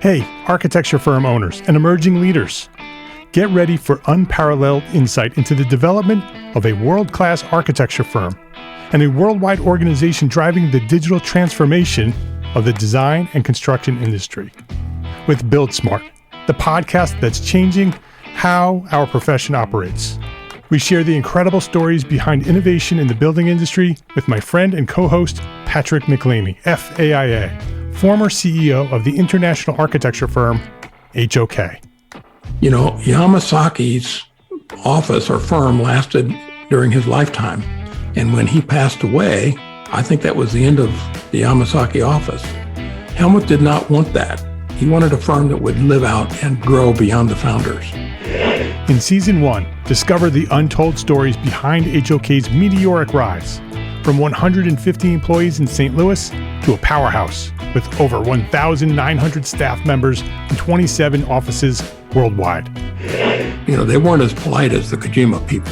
Hey, architecture firm owners and emerging leaders. Get ready for unparalleled insight into the development of a world-class architecture firm and a worldwide organization driving the digital transformation of the design and construction industry. With Build Smart, the podcast that's changing how our profession operates. We share the incredible stories behind innovation in the building industry with my friend and co-host, Patrick McLeamy, FAIA, former CEO of the international architecture firm, HOK. You know, Yamasaki's office or firm lasted during his lifetime. And when he passed away, I think that was the end of the Yamasaki office. Helmut did not want that. He wanted a firm that would live out and grow beyond the founders. In Season 1, discover the untold stories behind HOK's meteoric rise, from 150 employees in St. Louis to a powerhouse with over 1,900 staff members and 27 offices worldwide. You know, they weren't as polite as the Kojima people.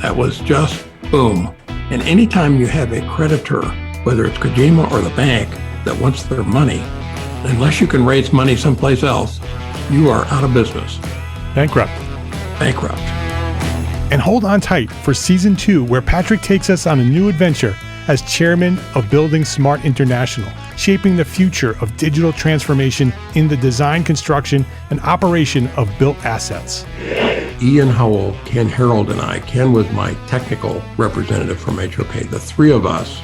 That was just boom. And anytime you have a creditor, whether it's Kojima or the bank, that wants their money, unless you can raise money someplace else, you are out of business. Bankrupt. And hold on tight for Season 2, where Patrick takes us on a new adventure as chairman of Building Smart International, shaping the future of digital transformation in the design, construction, and operation of built assets. Ian Howell, Ken Harold, and I, Ken was my technical representative from HOK. The three of us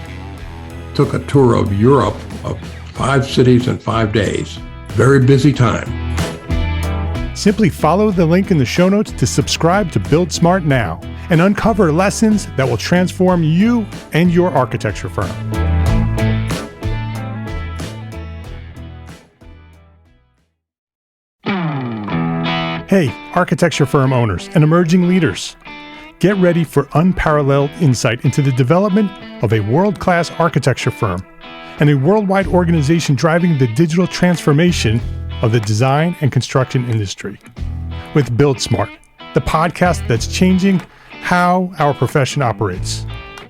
took a tour of Europe of 5 cities in 5 days. Very busy time. Simply follow the link in the show notes to subscribe to Build Smart now and uncover lessons that will transform you and your architecture firm. Hey, architecture firm owners and emerging leaders. Get ready for unparalleled insight into the development of a world-class architecture firm and a worldwide organization driving the digital transformation of the design and construction industry. With Build Smart, the podcast that's changing how our profession operates.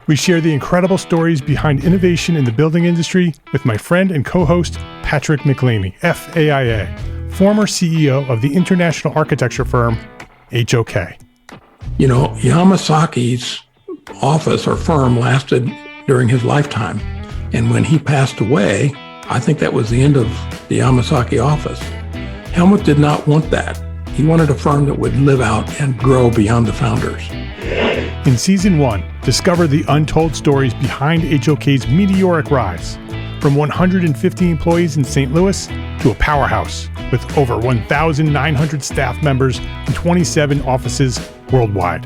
We share the incredible stories behind innovation in the building industry with my friend and co-host, Patrick McLeamy, FAIA, former CEO of the international architecture firm, HOK. You know, Yamasaki's office or firm lasted during his lifetime. And when he passed away, I think that was the end of the Yamasaki office. Helmut did not want that. He wanted a firm that would live out and grow beyond the founders. In Season 1, discover the untold stories behind HOK's meteoric rise, from 150 employees in St. Louis to a powerhouse with over 1,900 staff members and 27 offices worldwide.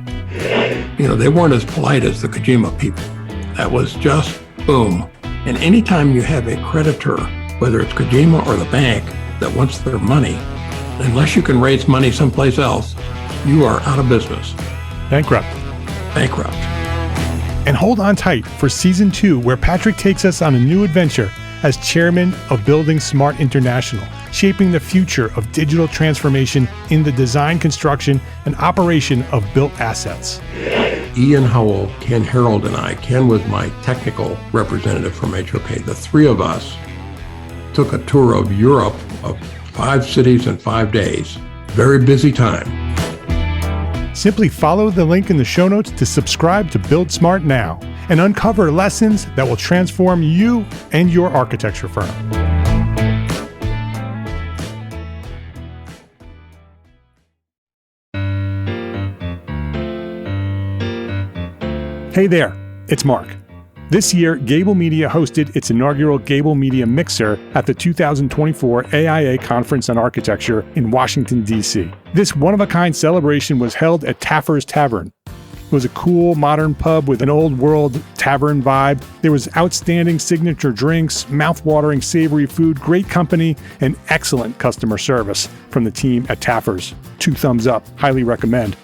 You know, they weren't as polite as the Kojima people. That was just boom. And anytime you have a creditor, whether it's Kojima or the bank, that wants their money, unless you can raise money someplace else, you are out of business. Bankrupt. And hold on tight for Season 2, where Patrick takes us on a new adventure as chairman of Building Smart International, shaping the future of digital transformation in the design, construction, and operation of built assets. Ian Howell, Ken Harold, and I, Ken was my technical representative from HOK. The three of us took a tour of Europe of 5 cities in 5 days. Very busy time. Simply follow the link in the show notes to subscribe to Build Smart now and uncover lessons that will transform you and your architecture firm. Hey there, it's Mark. This year, Gābl Media hosted its inaugural Gābl Media Mixer at the 2024 AIA Conference on Architecture in Washington, D.C. This one-of-a-kind celebration was held at Taffer's Tavern. It was a cool, modern pub with an old-world tavern vibe. There was outstanding signature drinks, mouth-watering savory food, great company, and excellent customer service from the team at Taffer's. 2 thumbs up. Highly recommend.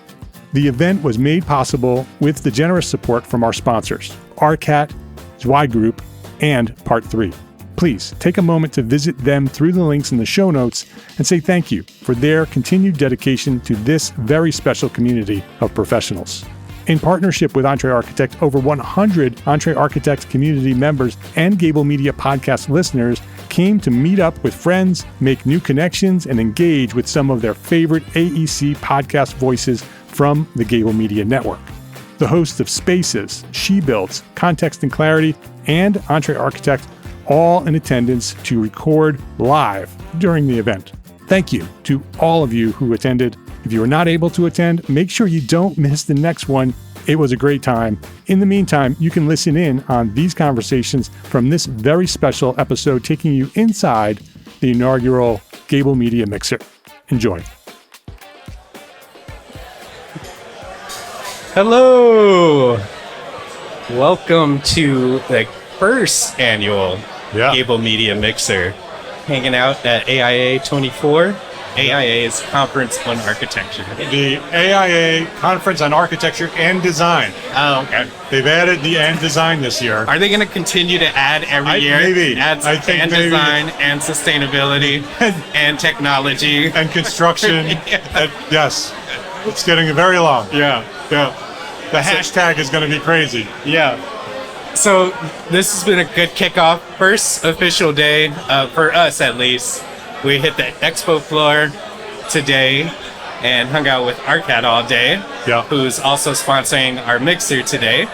The event was made possible with the generous support from our sponsors, ARCAT, Zwei Group, and Part 3. Please take a moment to visit them through the links in the show notes and say thank you for their continued dedication to this very special community of professionals. In partnership with EntreArchitect, over 100 EntreArchitect community members and Gābl Media podcast listeners came to meet up with friends, make new connections, and engage with some of their favorite AEC podcast voices from the Gābl Media Network. The hosts of Spaces, She Builds, Context and Clarity, and EntreArchitect, all in attendance to record live during the event. Thank you to all of you who attended. If you were not able to attend, make sure you don't miss the next one. It was a great time. In the meantime, you can listen in on these conversations from this very special episode, taking you inside the inaugural Gābl Media Mixer. Enjoy. Hello. Welcome to the first annual Gābl Media Mixer. Hanging out at AIA 24. AIA's Conference on Architecture. The AIA Conference on Architecture and Design. Oh, okay. They've added the and design this year. Are they going to continue to add every year? Maybe. I think and maybe. Design and sustainability and technology. And construction. Yes. It's getting very long. Yeah. The hashtag is going to be crazy. Yeah. So this has been a good kickoff. First official day, for us at least. We hit the expo floor today and hung out with ArCat all day, who's also sponsoring our mixer today.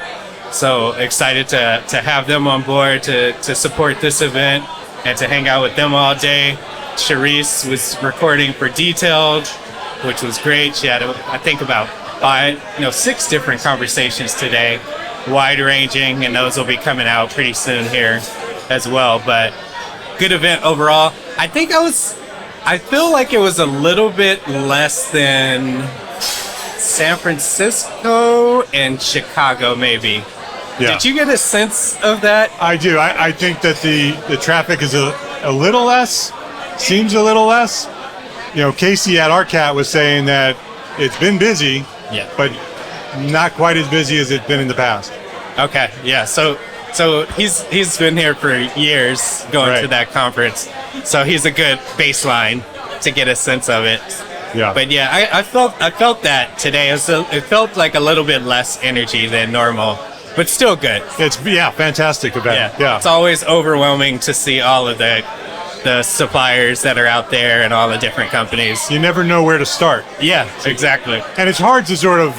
So excited to have them on board to support this event and to hang out with them all day. Charisse was recording for Detailed, which was great. She had, I think, about 6 different conversations today, wide ranging, and those will be coming out pretty soon here as well. But good event overall. I feel like it was a little bit less than San Francisco and Chicago, maybe. Yeah. Did you get a sense of that? I do. I think that the traffic is a little less, seems a little less. Casey at ArCat was saying that it's been busy, but not quite as busy as it's been in the past. Okay, yeah. So he's been here for years going to that conference. So he's a good baseline to get a sense of it. Yeah. But yeah, I felt that today. It felt like a little bit less energy than normal, but still good. It's fantastic event. Yeah. It's always overwhelming to see all of the suppliers that are out there and all the different companies. You never know where to start. Yeah, exactly. And it's hard to sort of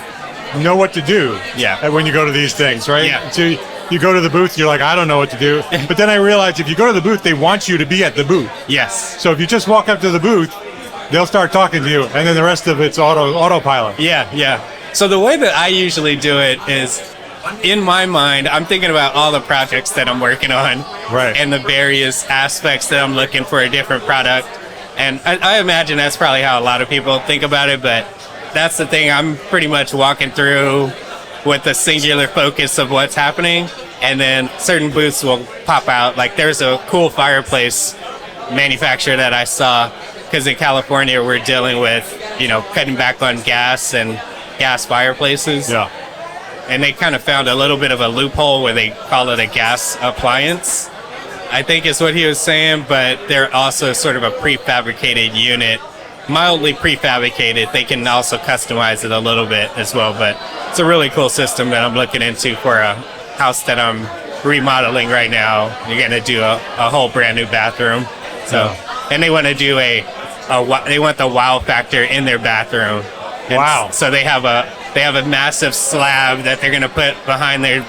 know what to do. Yeah. When you go to these things, right? Yeah. So you go to the booth, you're like, I don't know what to do. But then I realized if you go to the booth, they want you to be at the booth. Yes. So if you just walk up to the booth, they'll start talking to you, and then the rest of it's autopilot. Yeah. So the way that I usually do it is, in my mind, I'm thinking about all the projects that I'm working on, and the various aspects that I'm looking for a different product. And I imagine that's probably how a lot of people think about it, but that's the thing. I'm pretty much walking through with the singular focus of what's happening, and then certain booths will pop out. Like there's a cool fireplace manufacturer that I saw, because in California we're dealing with, cutting back on gas and gas fireplaces. Yeah. And they kind of found a little bit of a loophole where they call it a gas appliance, I think is what he was saying, but they're also sort of a prefabricated unit, mildly prefabricated. They can also customize it a little bit as well, but it's a really cool system that I'm looking into for a house that I'm remodeling right now. You're going to do a whole brand new bathroom. So, and they want to do they want the wow factor in their bathroom. And so they have a massive slab that they're going to put behind their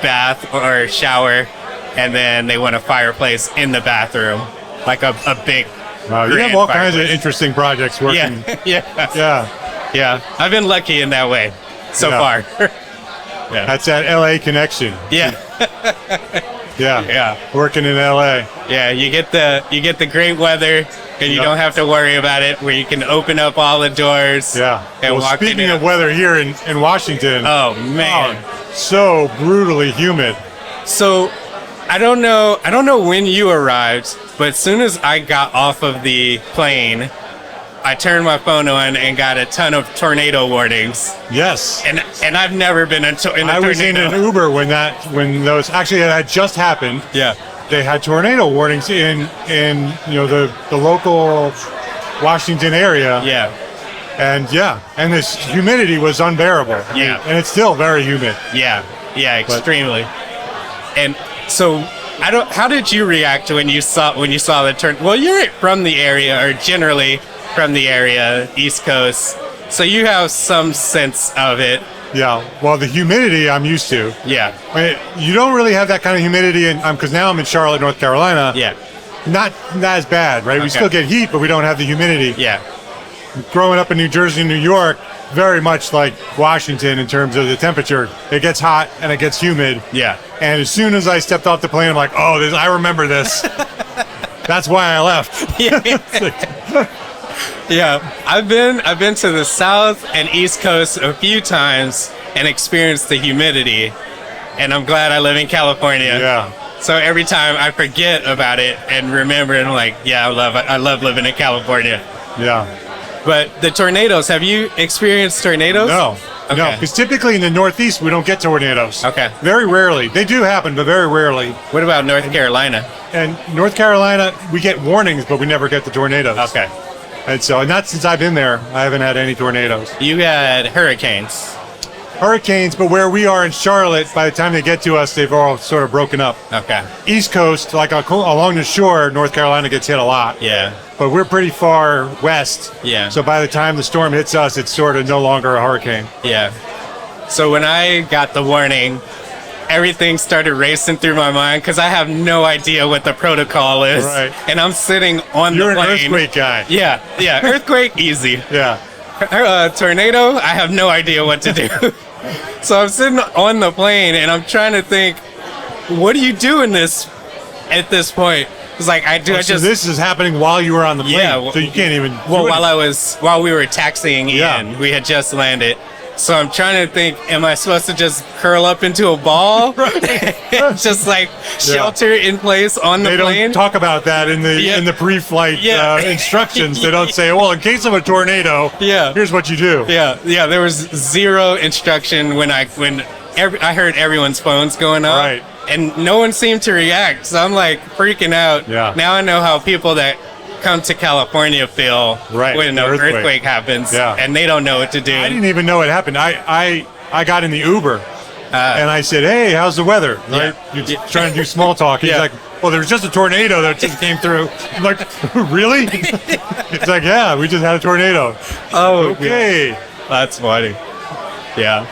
bath or shower, and then they want a fireplace in the bathroom, like a big. Wow, you have all kinds of interesting projects working. Yeah. I've been lucky in that way so far. That's that LA connection. Yeah. Working in LA. Yeah, you get the great weather, and you don't have to worry about it, where you can open up all the doors. Yeah. And walk speaking of weather here in Washington. Oh man, so brutally humid. So I don't know when you arrived, but as soon as I got off of the plane, I turned my phone on and got a ton of tornado warnings. Yes. And I've never been in a tornado. I was in an Uber when those actually it had just happened. Yeah. They had tornado warnings in the local Washington area. Yeah. And this humidity was unbearable. Yeah. And it's still very humid. Yeah. Yeah, extremely. And so How did you react when you saw the turn? Well, you're from the area, or generally from the area, East Coast, so you have some sense of it. Yeah. Well, the humidity I'm used to. Yeah. I mean, you don't really have that kind of humidity, because now I'm in Charlotte, North Carolina. Yeah. Not as bad, right? Okay. We still get heat, but we don't have the humidity. Yeah. Growing up in New Jersey and New York, very much like Washington in terms of the temperature. It gets hot and it gets humid. Yeah. And as soon as I stepped off the plane, I'm like, oh, I remember this. That's why I left. Yeah. I've been to the South and East Coast a few times and experienced the humidity, and I'm glad I live in California. Yeah. So every time I forget about it and remember, and I'm like, yeah, I love living in California. Yeah. But the tornadoes, have you experienced tornadoes? No. Okay. No, because typically in the Northeast, we don't get tornadoes. Okay. Very rarely. They do happen, but very rarely. What about North Carolina? And North Carolina, we get warnings, but we never get the tornadoes. Okay. And so, not since I've been there, I haven't had any tornadoes. You had hurricanes. Hurricanes, but where we are in Charlotte, by the time they get to us, they've all sort of broken up. Okay. East Coast, like along the shore, North Carolina gets hit a lot. Yeah. But we're pretty far west. Yeah. So by the time the storm hits us, it's sort of no longer a hurricane. Yeah. So when I got the warning, everything started racing through my mind because I have no idea what the protocol is. Right. And I'm sitting on You're the plane. an earthquake guy. Yeah. Yeah. Earthquake, easy. Yeah. Tornado, I have no idea what to do. So I'm sitting on the plane and I'm trying to think, what do you do in this at this point? It's like So this is happening while you were on the plane. Yeah, so you can't even. Well, while we were taxiing in, we had just landed. So I'm trying to think, am I supposed to just curl up into a ball? Just like shelter in place on the plane? They don't talk about that in the pre-flight instructions. They don't say, well, in case of a tornado, here's what you do. Yeah. There was zero instruction when I heard everyone's phones going off. Right. And no one seemed to react. So I'm like freaking out. Yeah. Now I know how people that come to California feel when an earthquake happens, and they don't know what to do. I didn't even know it happened. I got in the Uber, and I said, hey, how's the weather? Right? You're trying to do small talk. He's like, well, there's just a tornado that just came through. I'm like, really? It's like, yeah, we just had a tornado. Oh, okay. That's funny. Yeah.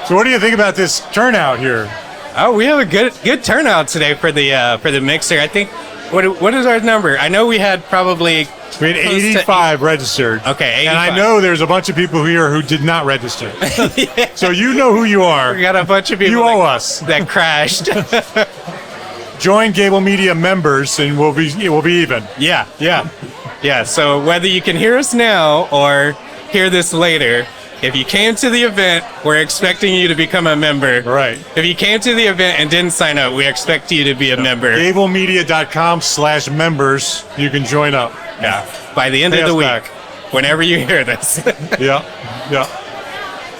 So what do you think about this turnout here? Oh, we have a good turnout today for the mixer. I think. What is our number? I know we had 85 registered. Okay, 85. And I know there's a bunch of people here who did not register. So you know who you are. We got a bunch of people. You owe us. That crashed. Join Gābl Media members, and it will be even. Yeah. So whether you can hear us now or hear this later, if you came to the event, we're expecting you to become a member. Right. If you came to the event and didn't sign up, we expect you to be a member. GāblMedia.com/members. You can join up. Yeah. By the end of the week, whenever you hear this. Yeah.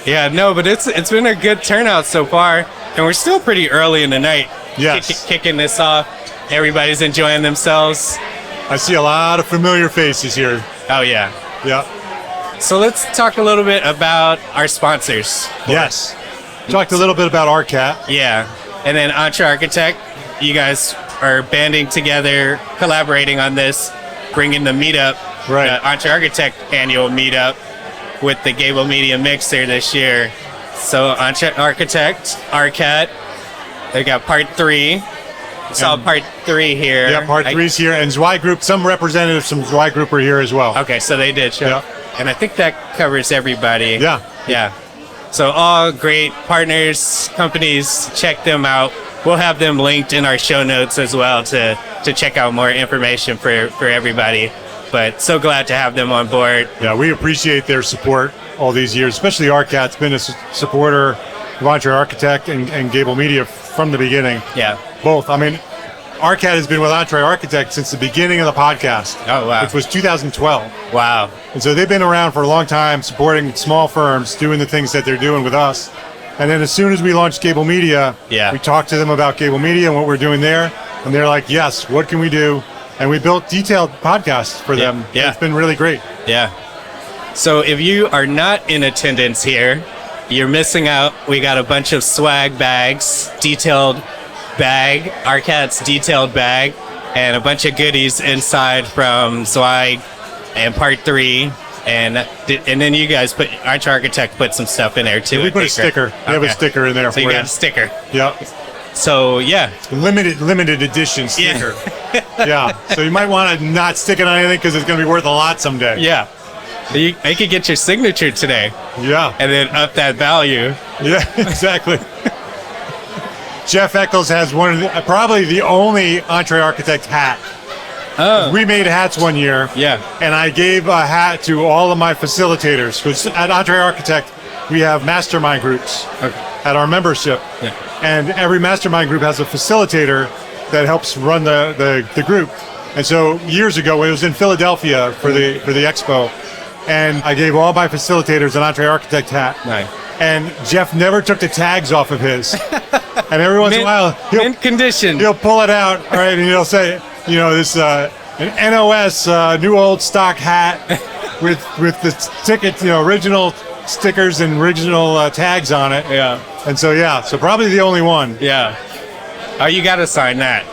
Yeah. No, but it's been a good turnout so far, and we're still pretty early in the night. Yes. Kicking this off. Everybody's enjoying themselves. I see a lot of familiar faces here. Oh yeah. Yeah. So let's talk a little bit about our sponsors. Yes. Talked a little bit about ARCAT. Yeah. And then EntreArchitect. You guys are banding together, collaborating on this, bringing the meetup, the EntreArchitect Annual Meetup with the Gābl Media Mixer this year. So EntreArchitect, ARCAT, they got part 3. Saw part 3 here. Yeah, part 3's here. And Zwei Group, some representatives from Zwei Group are here as well. Okay, so they did show up. And I think that covers everybody. Yeah. So all great partners, companies, check them out. We'll have them linked in our show notes as well to check out more information for everybody. But so glad to have them on board. Yeah, we appreciate their support all these years, especially ARCAT's been a supporter of EntreArchitect and Gābl Media from the beginning. Yeah. Both. I mean, ARCAT has been with EntreArchitect since the beginning of the podcast. Oh, wow. Which was 2012. Wow. And so they've been around for a long time, supporting small firms, doing the things that they're doing with us. And then as soon as we launched Gābl Media, we talked to them about Gābl Media and what we're doing there. And they're like, yes, what can we do? And we built detailed podcasts for them. Yeah. It's been really great. Yeah. So if you are not in attendance here, you're missing out. We got a bunch of swag bags, detailed bag, Arcat's detailed bag, and a bunch of goodies inside from Zweig and Part 3. And then you guys EntreArchitect put some stuff in there too. Yeah, we put a sticker. We have a sticker in there so for you got a sticker. Yep. So yeah, limited edition sticker. Yeah. So you might want to not stick it on anything because it's going to be worth a lot someday. Yeah. I could get your signature today. Yeah. And then up that value. Yeah, exactly. Jeff Eccles has one of probably the only EntreArchitect hat. Oh. We made hats one year. Yeah. And I gave a hat to all of my facilitators. Because at EntreArchitect, we have mastermind groups at our membership. Yeah. And every mastermind group has a facilitator that helps run the group. And so years ago, it was in Philadelphia for the expo. And I gave all my facilitators an EntreArchitect hat. Nice. And Jeff never took the tags off of his. And every once in a while, mint condition. He'll pull it out, all right, and he'll say, this an NOS new old stock hat with the ticket, original stickers and original tags on it. Yeah. And so probably the only one. Yeah. Oh, you got to sign that.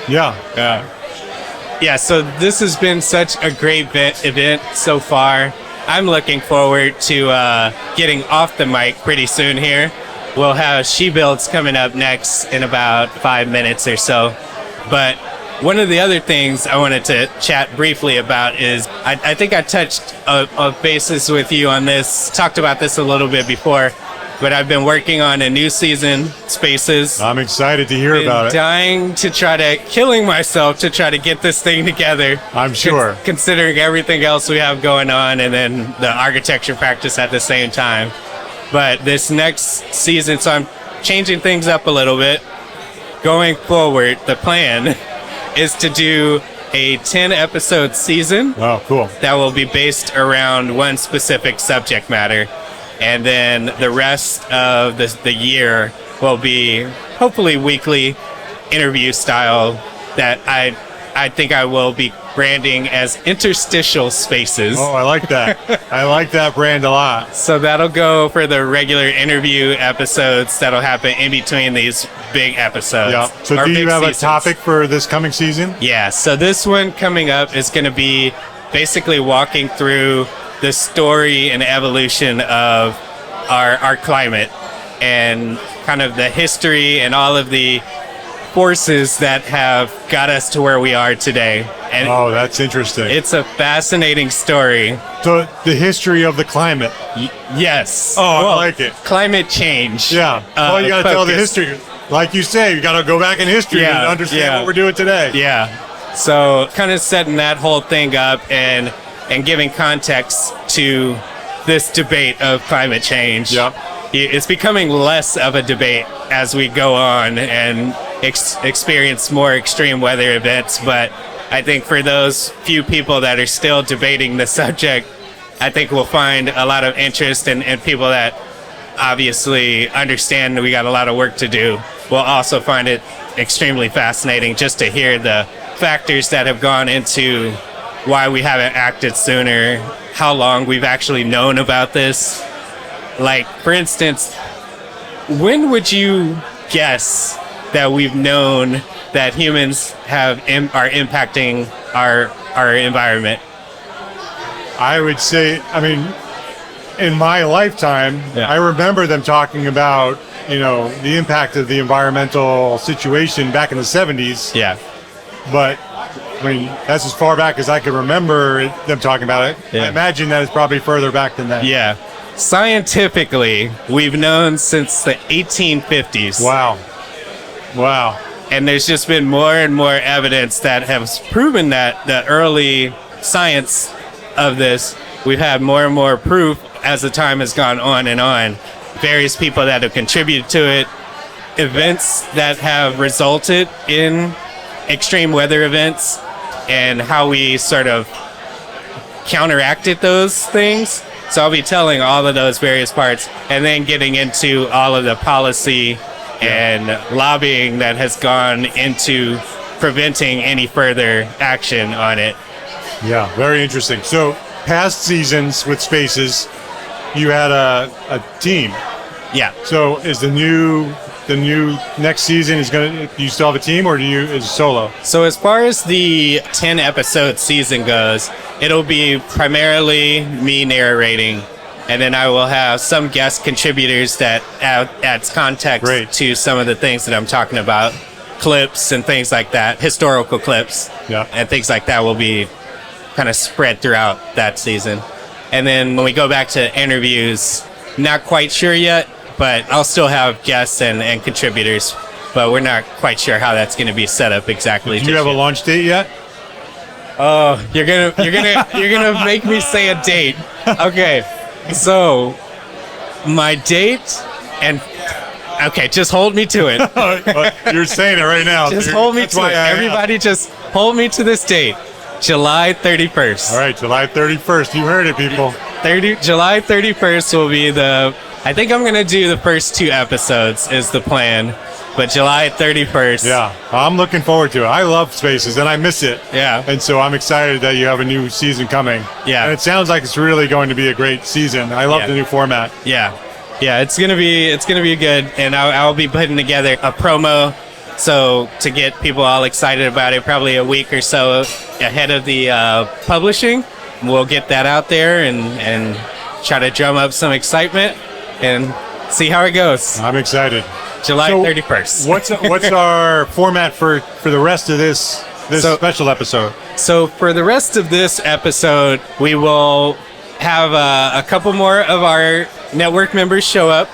Yeah. Yeah. Yeah, so this has been such a great event so far. I'm looking forward to getting off the mic pretty soon here. We'll have She Builds coming up next in about 5 minutes or so. But one of the other things I wanted to chat briefly about is I think I touched a basis with you on this, talked about this a little bit before, but I've been working on a new season, Spaces. I'm excited to hear about it. Dying to killing myself to try to get this thing together. I'm sure. Considering everything else we have going on and then the architecture practice at the same time. But this next season, so I'm changing things up a little bit. Going forward, the plan is to do a 10-episode season. Oh, cool. That will be based around one specific subject matter. And then the rest of the year will be hopefully weekly interview style that I think I will be branding as interstitial spaces. Oh, I like that. I like that brand a lot. So that'll go for the regular interview episodes that'll happen in between these big episodes. Yeah. So do you have a topic for this coming season? Yeah. So this one coming up is going to be basically walking through the story and evolution of our climate and kind of the history and all of the forces that have got us to where we are today. And that's interesting. It's a fascinating story. So the history of the climate. Yes. I like it. Climate change. Yeah. Well, you got to tell the history. Like you say, you got to go back in history and understand what we're doing today. Yeah. So kind of setting that whole thing up and giving context to this debate of climate change. Yep. It's becoming less of a debate as we go on and experience more extreme weather events. But I think for those few people that are still debating the subject, I think we'll find a lot of interest and people that obviously understand that we got a lot of work to do will also find it extremely fascinating just to hear the factors that have gone into why we haven't acted sooner, how long we've actually known about this. Like, for instance, when would you guess that we've known that humans are impacting our environment? I would say, in my lifetime, I remember them talking about, the impact of the environmental situation back in the 70s. Yeah. But, that's as far back as I can remember them talking about it. Yeah. I imagine that it's probably further back than that. Yeah. Scientifically, we've known since the 1850s. Wow. And there's just been more and more evidence that has proven that the early science of this, we've had more and more proof as the time has gone on and on. Various people that have contributed to it, events that have resulted in extreme weather events, and how we sort of counteracted those things. So I'll be telling all of those various parts and then getting into all of the policy and lobbying that has gone into preventing any further action on it. Yeah, very interesting. So past seasons with Spaces, you had a team. Yeah. So is the new the new next season is do you still have a team or is it solo? So as far as the 10 episode season goes, it'll be primarily me narrating, and then I will have some guest contributors that adds context to some of the things that I'm talking about, clips and things like that, historical clips, and things like that will be kind of spread throughout that season. And then when we go back to interviews, not quite sure yet, but I'll still have guests and contributors, but we're not quite sure how that's going to be set up exactly. Do you have a launch date yet? Oh, you're gonna make me say a date. Okay, so my date just hold me to it. You're saying it right now. Just hold me to it. Everybody, just hold me to this date. July 31st. All right, July 31st. You heard it, people. July 31st will be I think I'm going to do the first 2 episodes is the plan, but July 31st. Yeah, I'm looking forward to it. I love Spaces, and I miss it. Yeah. And so I'm excited that you have a new season coming. Yeah. And it sounds like it's really going to be a great season. I love the new format. Yeah. Yeah, it's gonna be good, and I'll be putting together a promo, so to get people all excited about it, probably a week or so ahead of the publishing, we'll get that out there and try to drum up some excitement and see how it goes. I'm excited. July 31st. What's our format for the rest of this special episode? So for the rest of this episode, we will have a couple more of our network members show up.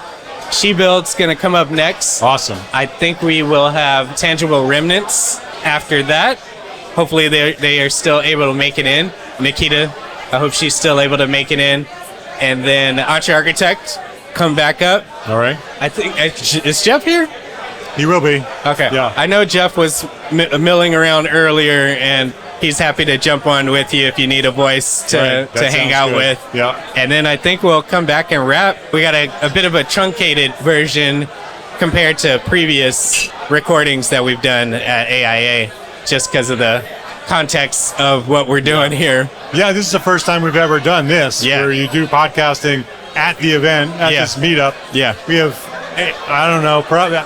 She-Build's going to come up next. Awesome. I think we will have Tangible Remnants after that. Hopefully they are still able to make it in. Nikita, I hope she's still able to make it in. And then EntreArchitect come back up. All right. I think, is Jeff here? He will be. Okay. Yeah. I know Jeff was milling around earlier, and he's happy to jump on with you if you need a voice to hang out with. Yeah. And then I think we'll come back and wrap. We got a bit of a truncated version compared to previous recordings that we've done at AIA, just because of the context of what we're doing here. Yeah, this is the first time we've ever done this, where you do podcasting at the event, at this meetup. Yeah. We have, I don't know, probably...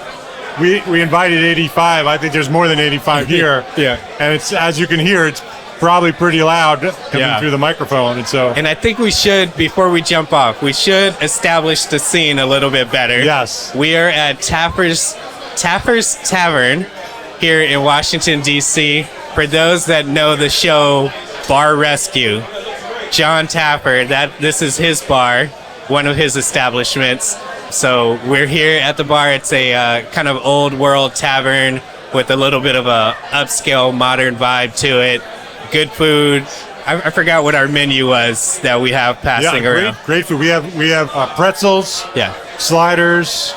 We invited 85. I think there's more than 85 here. Yeah. And it's, as you can hear, it's probably pretty loud coming through the microphone. And I think we should, before we jump off, we should establish the scene a little bit better. Yes. We are at Taffer's Tavern here in Washington, D.C. For those that know the show Bar Rescue, John Taffer, this is his bar, one of his establishments. So we're here at the bar. It's a kind of old world tavern with a little bit of a upscale modern vibe to it. Good food. I forgot what our menu was that we have passing around. Great food. We have pretzels. Yeah. Sliders.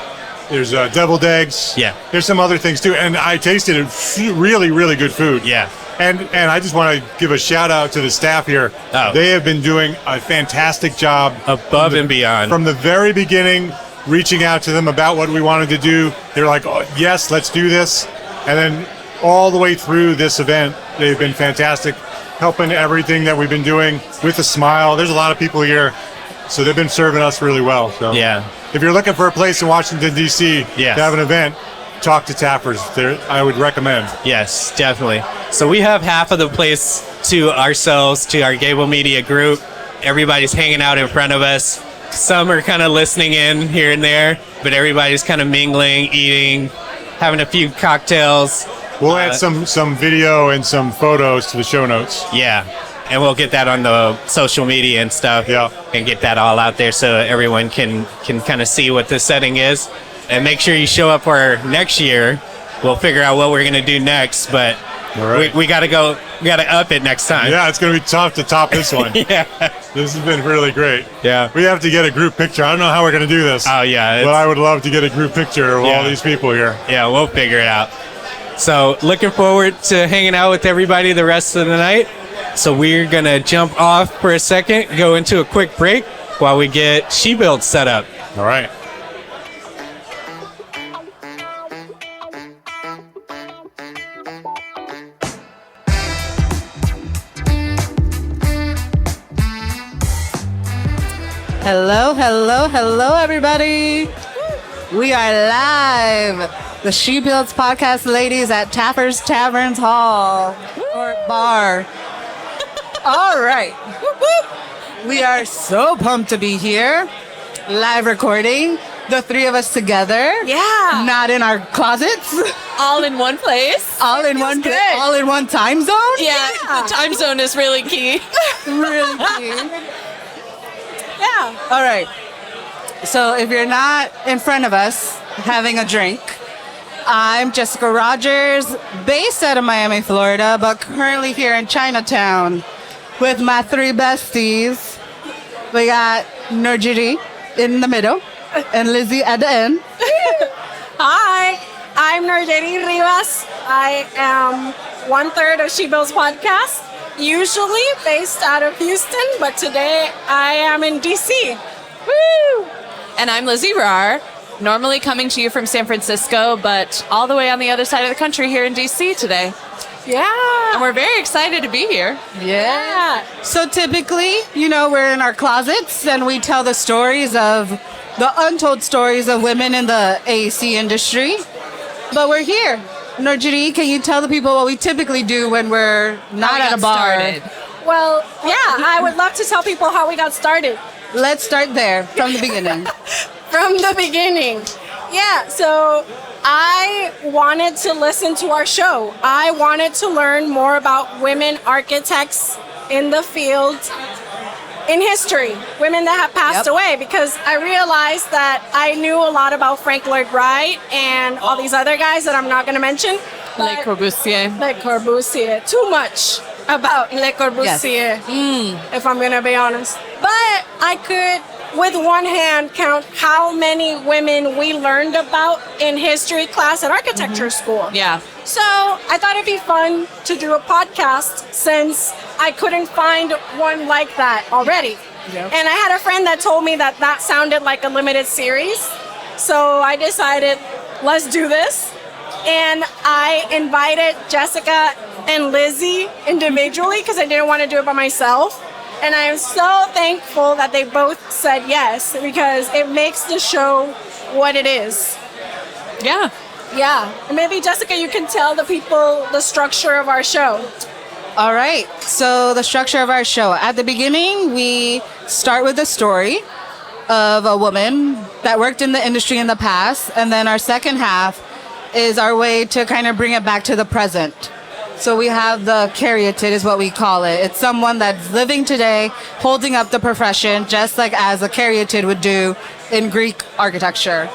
There's deviled eggs. Yeah. There's some other things too. And I tasted it. Really, really good food. Yeah. And I just want to give a shout out to the staff here. Oh. They have been doing a fantastic job. Above and beyond. From the very beginning, reaching out to them about what we wanted to do. They're like, oh, yes, let's do this. And then all the way through this event, they've been fantastic, helping everything that we've been doing with a smile. There's a lot of people here, so they've been serving us really well. So yeah. If you're looking for a place in Washington, D.C. to have an event, talk to Taffer's. I would recommend. Yes, definitely. So we have half of the place to ourselves, to our Gābl Media group. Everybody's hanging out in front of us. Some are kind of listening in here and there, but everybody's kind of mingling, eating, having a few cocktails. We'll add some video and some photos to the show notes. Yeah, and we'll get that on the social media and stuff. Yeah. And get that all out there so everyone can kind of see what the setting is. And make sure you show up for next year. We'll figure out what we're going to do next, but we got to up it next time. Yeah, it's going to be tough to top this one. Yeah. This has been really great. Yeah. We have to get a group picture. I don't know how we're going to do this. Oh, yeah. But I would love to get a group picture of all these people here. Yeah, we'll figure it out. So looking forward to hanging out with everybody the rest of the night. So we're going to jump off for a second, go into a quick break while we get She-Build set up. All right. Hello, hello, hello, everybody. We are live. The She Builds podcast ladies at Taffer's Taverns Hall or bar. All right. We are so pumped to be here. Live recording. The three of us together. Yeah. Not in our closets. All in one place. All in one place. All in one time zone. Yeah. The time zone is really key. Really key. Yeah. All right. So if you're not in front of us having a drink, I'm Jessica Rogers, based out of Miami, Florida, but currently here in Chinatown with my three besties. We got Nurjiri in the middle and Lizzie at the end. Hi, I'm Nardini Rivas. I am 1/3 of She Builds podcast, usually based out of Houston, but today I am in DC. Woo! And I'm Lizzie Rar, normally coming to you from San Francisco, but all the way on the other side of the country here in DC today. Yeah. And we're very excited to be here. Yeah. So typically, we're in our closets and we tell the stories of the untold stories of women in the AEC industry. But we're here. Nurjiri, can you tell the people what we typically do when we're not at a bar? Started. Well, yeah, I would love to tell people how we got started. Let's start there from the beginning. From the beginning. Yeah, so I wanted to listen to our show. I wanted to learn more about women architects in the field in history, women that have passed away, because I realized that I knew a lot about Frank Lloyd Wright and all these other guys that I'm not going to mention. Le Corbusier. Le Corbusier. Too much about Le Corbusier, if I'm going to be honest. But I could, with one hand, count how many women we learned about in history class at architecture school. Yeah. So I thought it'd be fun to do a podcast since I couldn't find one like that already. Yep. And I had a friend that told me that that sounded like a limited series. So I decided, let's do this. And I invited Jessica and Lizzie individually because I didn't want to do it by myself. And I am so thankful that they both said yes, because it makes the show what it is. Yeah. Yeah. And maybe, Jessica, you can tell the people the structure of our show. All right. So the structure of our show. At the beginning, we start with a story of a woman that worked in the industry in the past. And then our second half is our way to kind of bring it back to the present. So we have the caryatid is what we call it. It's someone that's living today, holding up the profession, just like as a caryatid would do in Greek architecture.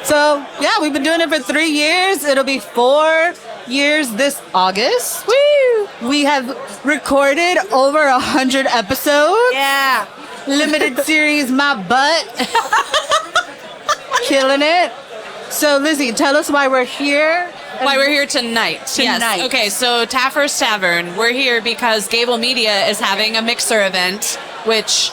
So yeah, we've been doing it for 3 years. It'll be 4 years this August. Woo! We have recorded over 100 episodes. Yeah. Limited series, my butt. Killing it. So Lizzie, tell us why we're here. Why we're here tonight. Yes. Okay, so Taffer's Tavern. We're here because Gābl Media is having a mixer event, which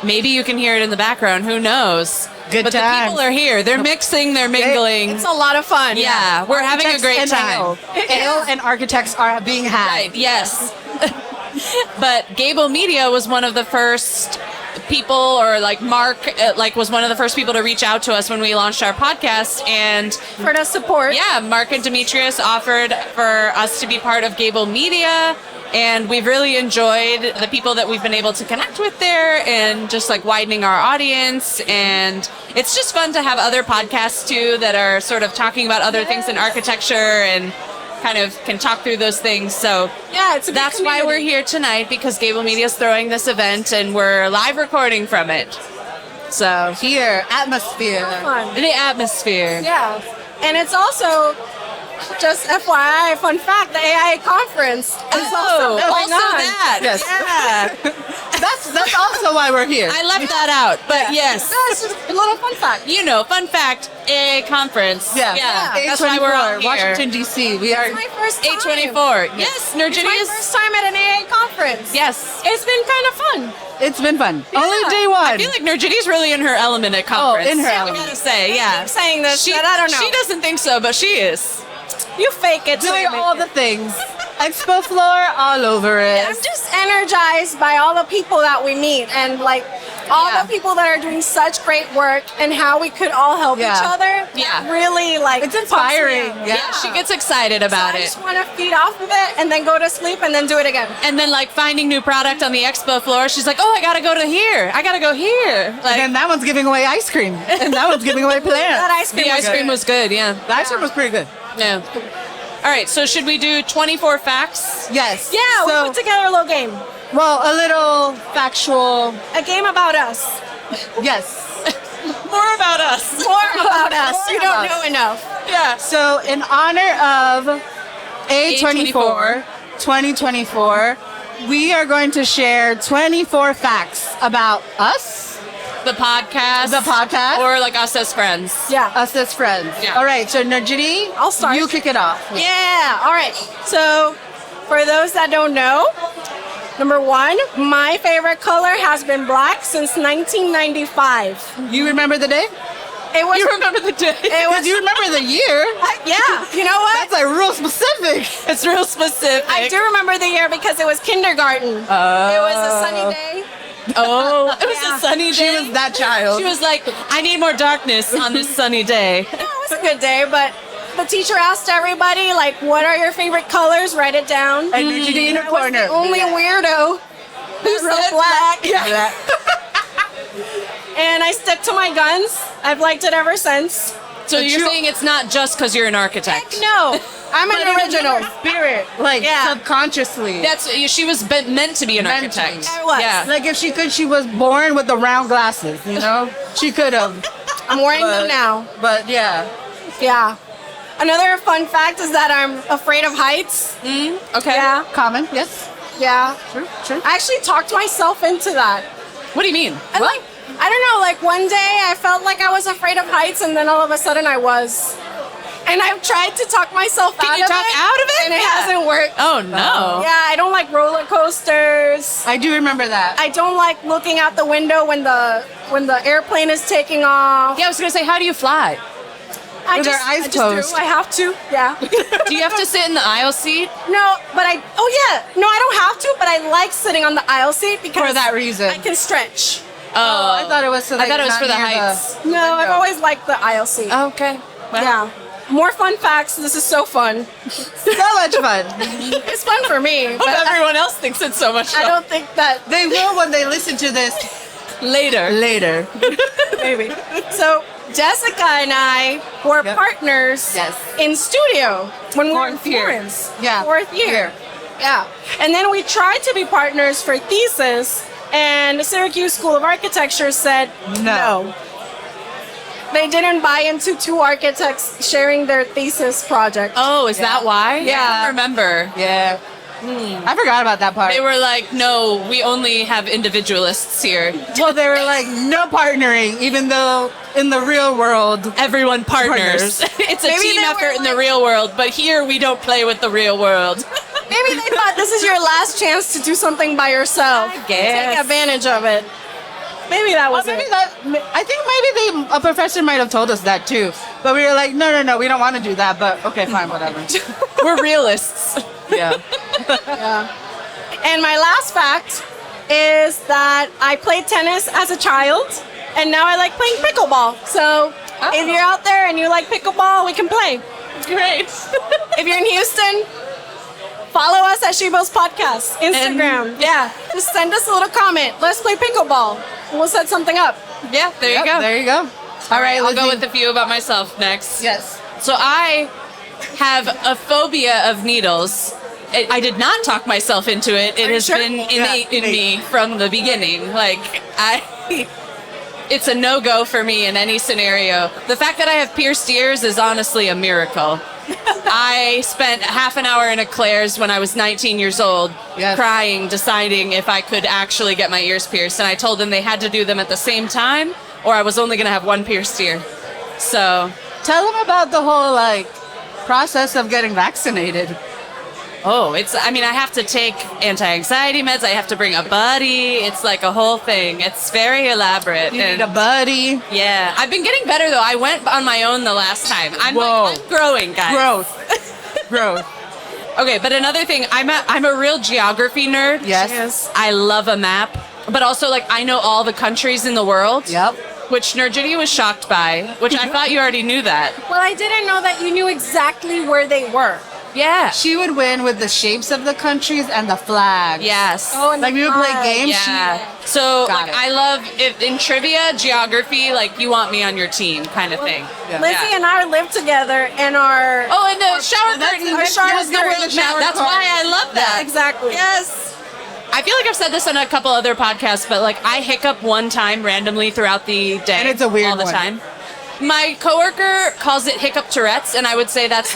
maybe you can hear it in the background. Who knows? Good but times. the people are here. They're mixing, they're mingling. It's a lot of fun. Yeah, we're having a great time. Ale and architects are being had. Right, yes. But Gābl Media was one of the first people, or like Mark, was one of the first people to reach out to us when we launched our podcast, and For the support. yeah, Mark and Demetrius offered for us to be part of Gābl Media, and we've really enjoyed the people that we've been able to connect with there, and just like widening our audience. And it's just fun to have other podcasts too that are sort of talking about other things in architecture and kind of can talk through those things. So Yeah, it's a big that's why we're community. here tonight, because Gābl Media is throwing this event and we're live recording from it. So Here, atmosphere. Fun. the atmosphere. Yeah. And it's also, just FYI, fun fact, the AIA Conference is also going also on. that. Yes. Yeah. That's also why we're here. I left that out, but yes. That's just a little fun fact. You know, fun fact, AIA Conference. Yeah. That's why we're all here. Washington, D.C. We are. It's my first time. A24. Yes, It's my Nurjini first time at an AA conference. Yes. It's been kind of fun. It's been fun. Yeah. Only day one. I feel like Nurjini's really in her element at conference. in her I element. gotta say, yeah. I'm saying this, but I don't know. She doesn't think so, but she is. You fake it. doing till you all make the things. Expo floor all over it. I'm just energized by all the people that we meet and like all the people that are doing such great work and how we could all help each other. Yeah. Really like It's inspiring. pumps me up. Yeah, she gets excited about I it. just want to feed off of it and then go to sleep and then do it again. And then like finding new product on the expo floor, she's like, "Oh, I gotta go to here. I gotta go here." Like And that one's giving away ice cream. And that one's giving away That plants. ice cream the ice cream was good. Yeah. The ice cream was pretty good. Yeah. All right. So should we do 24 facts? Yes. Yeah, we So, put together a little game. well, a little factual. A game about us. Yes. More about us. More about us. More You don't about know enough. Yeah. So, in honor of A24 2024, we are going to share 24 facts about us, The podcast. Or like us as friends. Yeah. us as friends. Yeah. All right, so Najidi, I'll start. You kick it off. Yeah. All right. So, for those that don't know, number one, my favorite color has been black since 1995. You remember the day? It was. You remember the day? It was. Because you remember the year. Yeah. You know what? That's like real specific. It's real specific. I do remember the year because it was kindergarten. It was a sunny day. Oh, it was Yeah. a sunny day. She was that child. She was like, "I need more darkness on this sunny day." It was a good day, but the teacher asked everybody, like, what are your favorite colors? Write it down. And Najidi in the I was corner. the only weirdo who said black. Yeah. And I stuck to my guns. I've liked it ever since. So you're saying it's not just because you're an architect? No, I'm an original. Spirit, like Yeah. subconsciously. That's she was meant to be an Meant to be. architect. I was. Yeah. Like if she could, she was born with the round glasses. You know, she could have. I'm wearing them now. But yeah, Yeah. Another fun fact is that I'm afraid of heights. Okay. Yeah. common. Yes, Yeah. true, true. I actually talked myself into that. What do you mean? And like, I don't know, like one day I felt like I was afraid of heights and then all of a sudden I was. And I've tried to talk myself Can out you of talk it. out of it? And it Yeah. hasn't worked. Oh no. Yeah, I don't like roller coasters. I do remember that. I don't like looking out the window when the airplane is taking off. Yeah, I was gonna say, how do you fly? I With just, our eyes I just closed. do. I have to. Yeah. Do you have to sit in the aisle seat? No, but I. Oh yeah. No, I don't have to. But I like sitting on the aisle seat because For that reason. I can stretch. Oh, I thought it was. So I thought it was not for the near heights. No, I've window. always liked the aisle seat. Okay. Well, Yeah. More fun facts. This is so fun. So much fun. It's fun for me. Hope But everyone else thinks it's so much fun. I don't think that They will when they listen to this Later. later. maybe. So Jessica and I were Yep. partners Yes. in studio when we were in Fourth year. Florence. Yeah. Fourth year. Yeah. And then we tried to be partners for thesis, and the Syracuse School of Architecture said no. They didn't buy into two architects sharing their thesis project. Oh, is that why? Yeah. I don't remember. Yeah. I forgot about that part. They were like, "No, we only have individualists here. well, they were like no partnering, even though in the real world, Everyone partners. Partners. It's a Maybe team they effort were in the like- real world, but here we don't play with the real world." Maybe they thought this is your last chance to do something by yourself. I guess. Take advantage of it. Maybe that was maybe it. that. I think maybe a professor might have told us that too, but we were like, no, we don't want to do that. But okay, fine, whatever. We're realists. Yeah. And my last fact is that I played tennis as a child, and now I like playing pickleball. So if you're out there and you like pickleball, we can play. Great. If you're in Houston, follow us at Shibo's Podcast, Instagram. Yeah, just send us a little comment. Let's play pickleball. We'll set something up. Yeah, there you Yep, go. There you go. All right, I'll go Lizzie. with a few about myself next. Yes. So I have a phobia of needles. I did not talk myself into it. It has sure? been innate in me from the beginning. It's a no-go for me in any scenario. The fact that I have pierced ears is honestly a miracle. I spent half an hour in a Claire's when I was 19 years old, Yes. crying, deciding if I could actually get my ears pierced. And I told them they had to do them at the same time, or I was only going to have one pierced ear. So, Tell them about the whole process of getting vaccinated. I have to take anti-anxiety meds. I have to bring a buddy. It's like a whole thing. It's very elaborate. You and need a buddy. yeah, I've been getting better though. I went on my own the last time. I'm Whoa. I'm growing, guys. Growth. Okay, but another thing, I'm a real geography nerd. Yes. I love a map, but also like I know all the countries in the world. Yep. Which Nergity was shocked by, which I thought you already knew that. Well, I didn't know that you knew exactly where they were. Yeah. She would win with the shapes of the countries and the flags. Yes. Oh, and Like we would play games. Yeah. So Got like it. I love if in trivia, geography, like you want me on your team kind of thing. Yeah. Lizzie and I live together and our Oh, and the shower curtain. our shower was the curtain. world map. That's why I love that. Exactly. Yes. I feel like I've said this on a couple other podcasts, but like I hiccup one time randomly throughout the day. And it's a weird all the one. time. My coworker calls it hiccup Tourette's, and I would say that is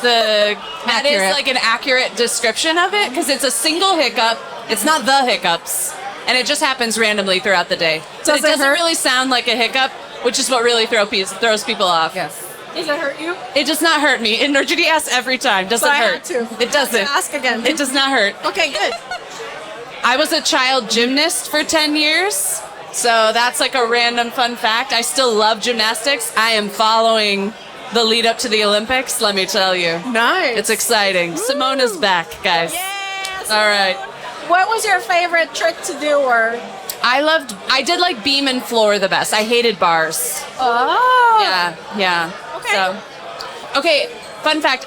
Accurate. like an accurate description of it because it's a single hiccup. It's not the hiccups, and it just happens randomly throughout the day. So Does it it doesn't hurt? really sound like a hiccup, which is what really throws people off. Yes. Does it hurt you? It does not hurt me. And Nergity asks every time, does So it I hurt? had to. It doesn't. Ask again. It does not hurt. Okay, good. I was a child gymnast for 10 years. So that's like a random fun fact. I still love gymnastics. I am following the lead up to the Olympics, let me tell you. Nice. It's exciting. Simona's back, guys. Yes. All right. What was your favorite trick to do or? I did like beam and floor the best. I hated bars. Oh. Yeah. Okay. So, okay, fun fact.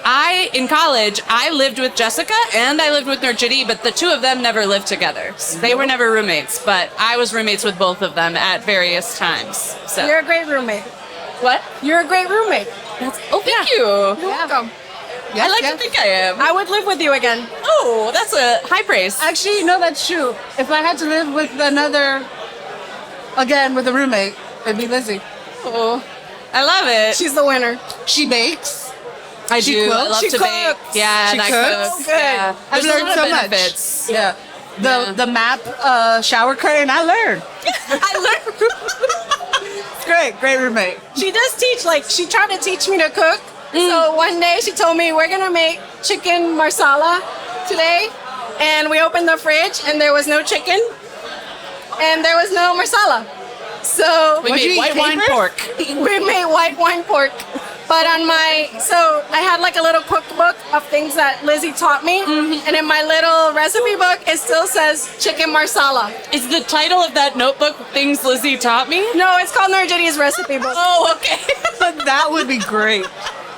In college, I lived with Jessica and I lived with Nergity, but the two of them never lived together. They were never roommates, but I was roommates with both of them at various times. So, You're a great roommate. what? You're a great roommate. Oh, thank you. You're welcome. Yes, I like yes. to think I am. I would live with you again. Oh, that's a high praise. Actually, no, that's true. If I had to live with with a roommate, it'd be Lizzie. Oh, I love it. She's the winner. She bakes. I she do. cooks. I love She to bake. cooks. Yeah, She and I cooks. cook. Good. Yeah. I've There's a learned lot so of much. benefits. Yeah. The map shower curtain, I learned. It's great roommate. She does teach, like, she tried to teach me to cook. So one day she told me, we're going to make chicken marsala today. And we opened the fridge and there was no chicken. And there was no marsala. So We made white wine pork. we made white wine pork. But so I had like a little cookbook of things that Lizzie taught me. And in my little recipe book, it still says chicken marsala. Is the title of that notebook Things Lizzie Taught Me? No, it's called Nergity's recipe book. Oh, okay. But that would be great.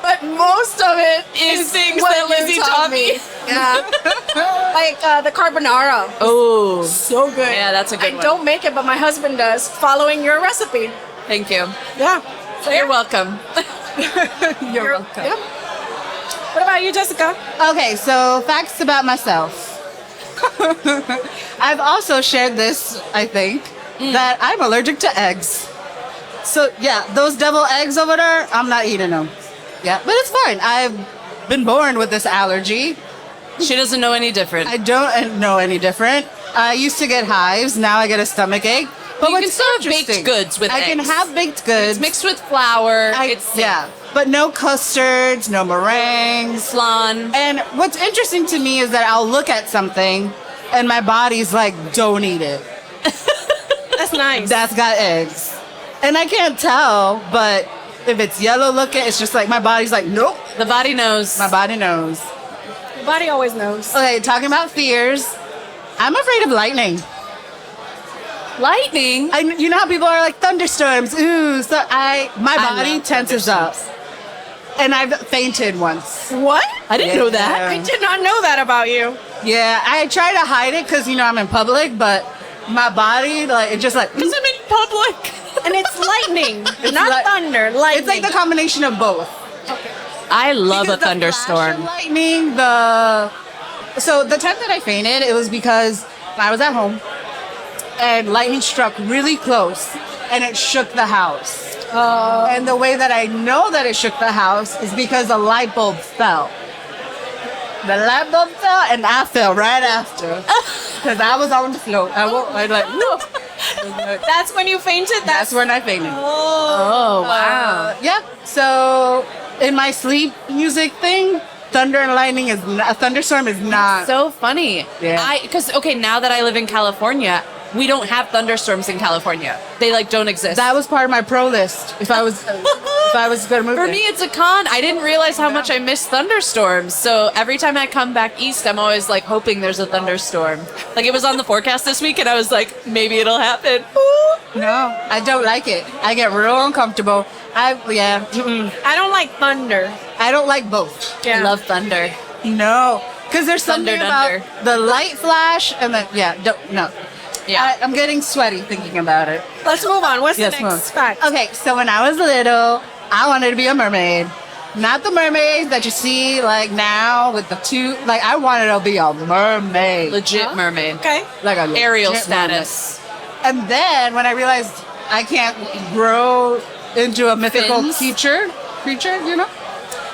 But most of it Is things what that you Lizzie taught taught me. Yeah. Like the carbonara. Oh, So good. yeah, that's a good I one. don't make it, but my husband does, following your recipe. Thank you. Yeah. So You're welcome. You're welcome. Yep. What about you, Jessica? Okay, so facts about myself. I've also shared this, I think, that I'm allergic to eggs. So, yeah, those devil eggs over there, I'm not eating them. Yeah, but it's fine. I've been born with this allergy. She doesn't know any different. I don't know any different. I used to get hives. Now I get a stomach ache. But You can what's still have baked interesting- goods with I can eggs. have baked goods. It's mixed with flour. Yeah, but no custards, no meringues. Flan. And what's interesting to me is that I'll look at something and my body's like, don't eat it. That's nice. That's got eggs. And I can't tell, but if it's yellow looking, it's just like my body's like, nope. The body knows. My body knows. Your body always knows. Okay, talking about fears, I'm afraid of lightning. Lightning. You know how people are like thunderstorms, ooh. So my body love tenses up. And I've fainted once. What? I didn't know that. Yeah. I did not know that about you. Yeah, I try to hide it because, I'm in public, but my body, like, it's just like, Because I'm in public. And it's lightning, not like- thunder. Lightning. it's like the combination of both. I love Because a the thunderstorm. flash of lightning, so the time that I fainted, it was because I was at home and lightning struck really close and it shook the house. And the way that I know that it shook the house is because the light bulb fell. The light bulb fell and I fell right after because I was on the floor. I was like, no. That's when you fainted. That's when I fainted. Oh, wow. Yeah. So in my sleep music thing, thunder and lightning a thunderstorm is not. So funny. Yeah. Because, now that I live in California, we don't have thunderstorms in California. They like don't exist. That was part of my pro list. If I was going to move For there. me, it's a con. I didn't realize how much I miss thunderstorms. So every time I come back east, I'm always like hoping there's a thunderstorm. Like it was on the forecast this week, and I was like, maybe it'll happen. No, I don't like it. I get real uncomfortable. I don't like thunder. I don't like both. I love thunder. No, because there's something Thunder, about thunder. the light flash and the no. Yeah. I'm getting sweaty thinking about it. Let's move on. What's Yes, the move. next fact? Okay, so when I was little, I wanted to be a mermaid. Not the mermaids that you see like now with the two. Like I wanted to be a mermaid, Legit mermaid. Okay. like a Aerial legit status. mermaid. And then when I realized I can't grow into a mythical Fins? creature, you know,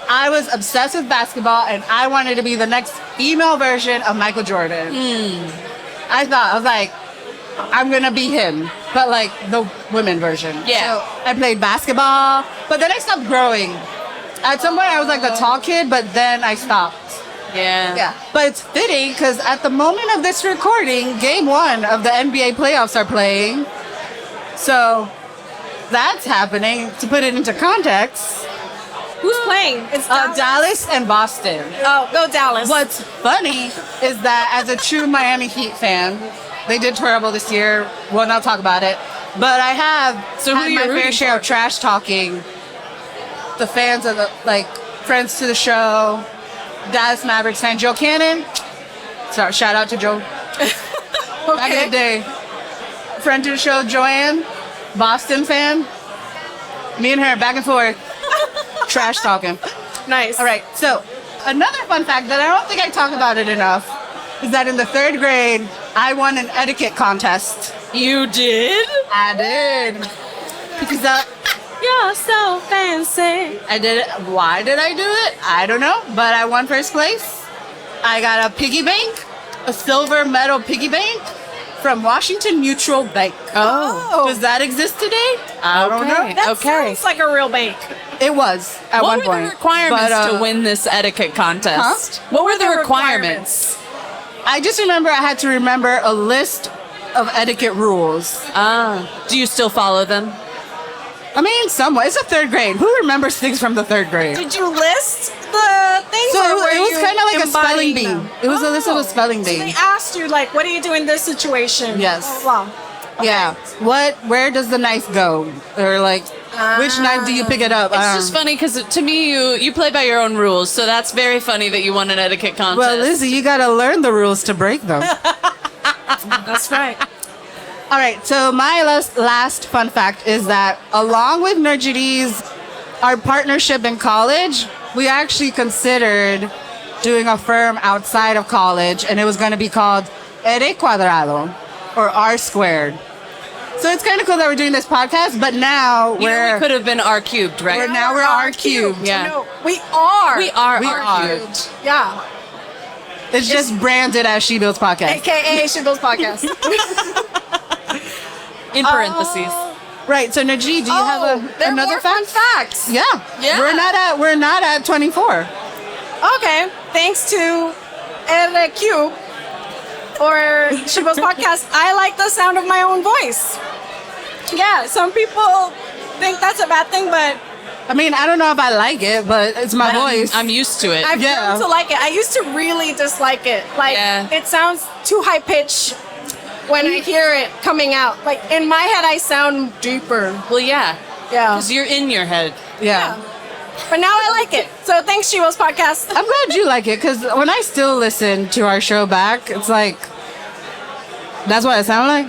I was obsessed with basketball, and I wanted to be the next female version of Michael Jordan. I was like, I'm gonna be him, but like the women version. Yeah. So I played basketball, but then I stopped growing. At some point, I was like the tall kid, but then I stopped. Yeah. Yeah. But it's fitting because at the moment of this recording, Game 1 of the NBA playoffs are playing. So that's happening. To put it into context, Who's playing? It's Dallas and Boston. Oh, go Dallas. What's funny is that as a true Miami Heat fan, they did terrible this year. We'll not talk about it. But I have So who had you my rooting fair share for? of trash talking the fans of the friends to the show, Dallas Mavericks fan Joe Cannon. Sorry, shout out to Joe. Back in the day. Friend to the show Joanne, Boston fan. Me and her back and forth. Trash talking. Nice. All right, so another fun fact that I don't think I talk about it enough is that in the 3rd grade, I won an etiquette contest. You did? I did. Because You're so fancy. I did it. Why did I do it? I don't know, but I won first place. I got a piggy bank, a silver medal piggy bank from Washington Mutual Bank. Oh. Does that exist today? I don't know. That Okay. sounds like a real bank. It was at What one were point. the requirements But, to win this etiquette contest? Huh? What were the the requirements? I just remember I had to remember a list of etiquette rules. Do you still follow them? I mean, somewhat. It's a 3rd grade. Who remembers things from the 3rd grade? Did you list the things? So or were it was you kind of like a spelling embodying bee. them? It was a list of a Oh. spelling So bee. they asked you, like, what do you do in this situation? Yes. Blah, blah. Yeah. Where does the knife go? Or like, which knife do you pick it up? It's just funny because to me, you play by your own rules, so that's very funny that you won an etiquette contest. Well, Lizzie, you gotta learn the rules to break them. That's right. All right. So my last fun fact is that along with Nerdities, our partnership in college, we actually considered doing a firm outside of college, and it was going to be called R Cuadrado or R Squared. So it's kind of cool that we're doing this podcast, but now you know, we could have been R cubed, right? Now we're R cubed. Yeah. No, we are. We are We R are. cubed. Yeah. It's just branded as She Builds Podcast. AKA Shibble's podcast. In parentheses. Right. So Najee, do you have there are another more fun fact? facts. Yeah. Yeah. We're not at 24. Okay. Thanks to LQ or Shibble's podcast, I like the sound of my own voice. Yeah, some people think that's a bad thing, but I mean, I don't know if I like it, but it's my voice. I'm used to it. I've grown to like it. I used to really dislike it. Like, Yeah. it sounds too high pitched when I hear it coming out. Like, in my head, I sound deeper. Well, yeah. Yeah. Because you're in your head. yeah. But now I like it. So thanks, Shibble's podcast. I'm glad you like it because when I still listen to our show back, it's like, that's what I sound like?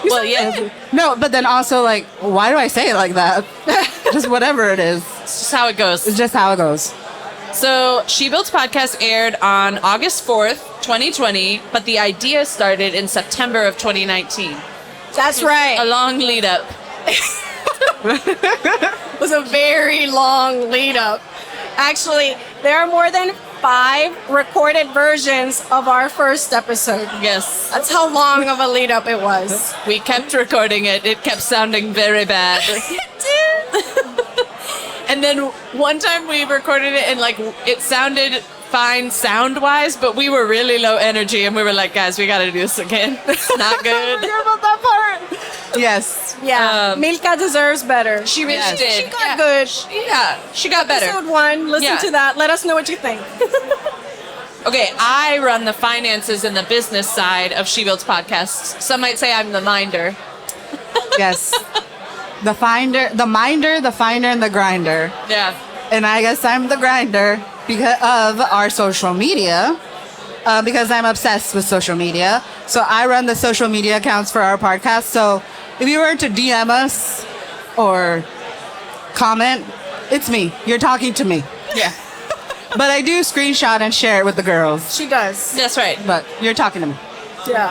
Well, yeah. No, but then also like, why do I say it like that? Just whatever it is. It's just how it goes. It's just how it goes. So, She Builds podcast aired on August 4th, 2020, but the idea started in September of 2019. That's right. A long lead up. It was a very long lead up. Actually, there are more than 5 recorded versions of our first episode. Yes. That's how long of a lead up it was. We kept recording it. It kept sounding very bad. And then one time we recorded it and like it sounded fine sound-wise, but we were really low energy, and we were like, guys, we got to do this again. It's not good. Forget about that part. Yes. Yeah, Milka deserves better. She really did. She got good. She got better. Episode 1, listen to that. Let us know what you think. Okay, I run the finances and the business side of She Builds Podcasts. Some might say I'm the minder. Yes. The minder, the finder, and the grinder. Yeah. And I guess I'm the grinder because of our social media, because I'm obsessed with social media. So I run the social media accounts for our podcast. So if you were to DM us or comment, it's me. You're talking to me. Yeah. But I do screenshot and share it with the girls. She does. That's right. But you're talking to me. Yeah.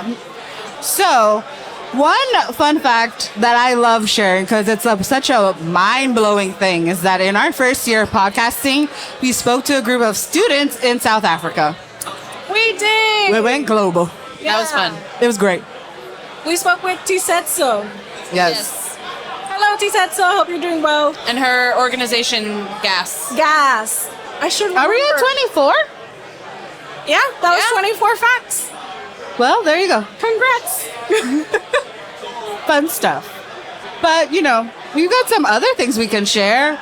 So, one fun fact that I love sharing because it's such a mind-blowing thing is that in our first year of podcasting, we spoke to a group of students in South Africa. We did. We went global. That was fun. It was great. We spoke with Tisetso. Yes. Hello, Tisetso. Hope you're doing well. And her organization, GAS. Gas. I should remember. Are we at 24? Yeah, that was 24 facts. Well, there you go. Congrats. Fun stuff. But, we've got some other things we can share.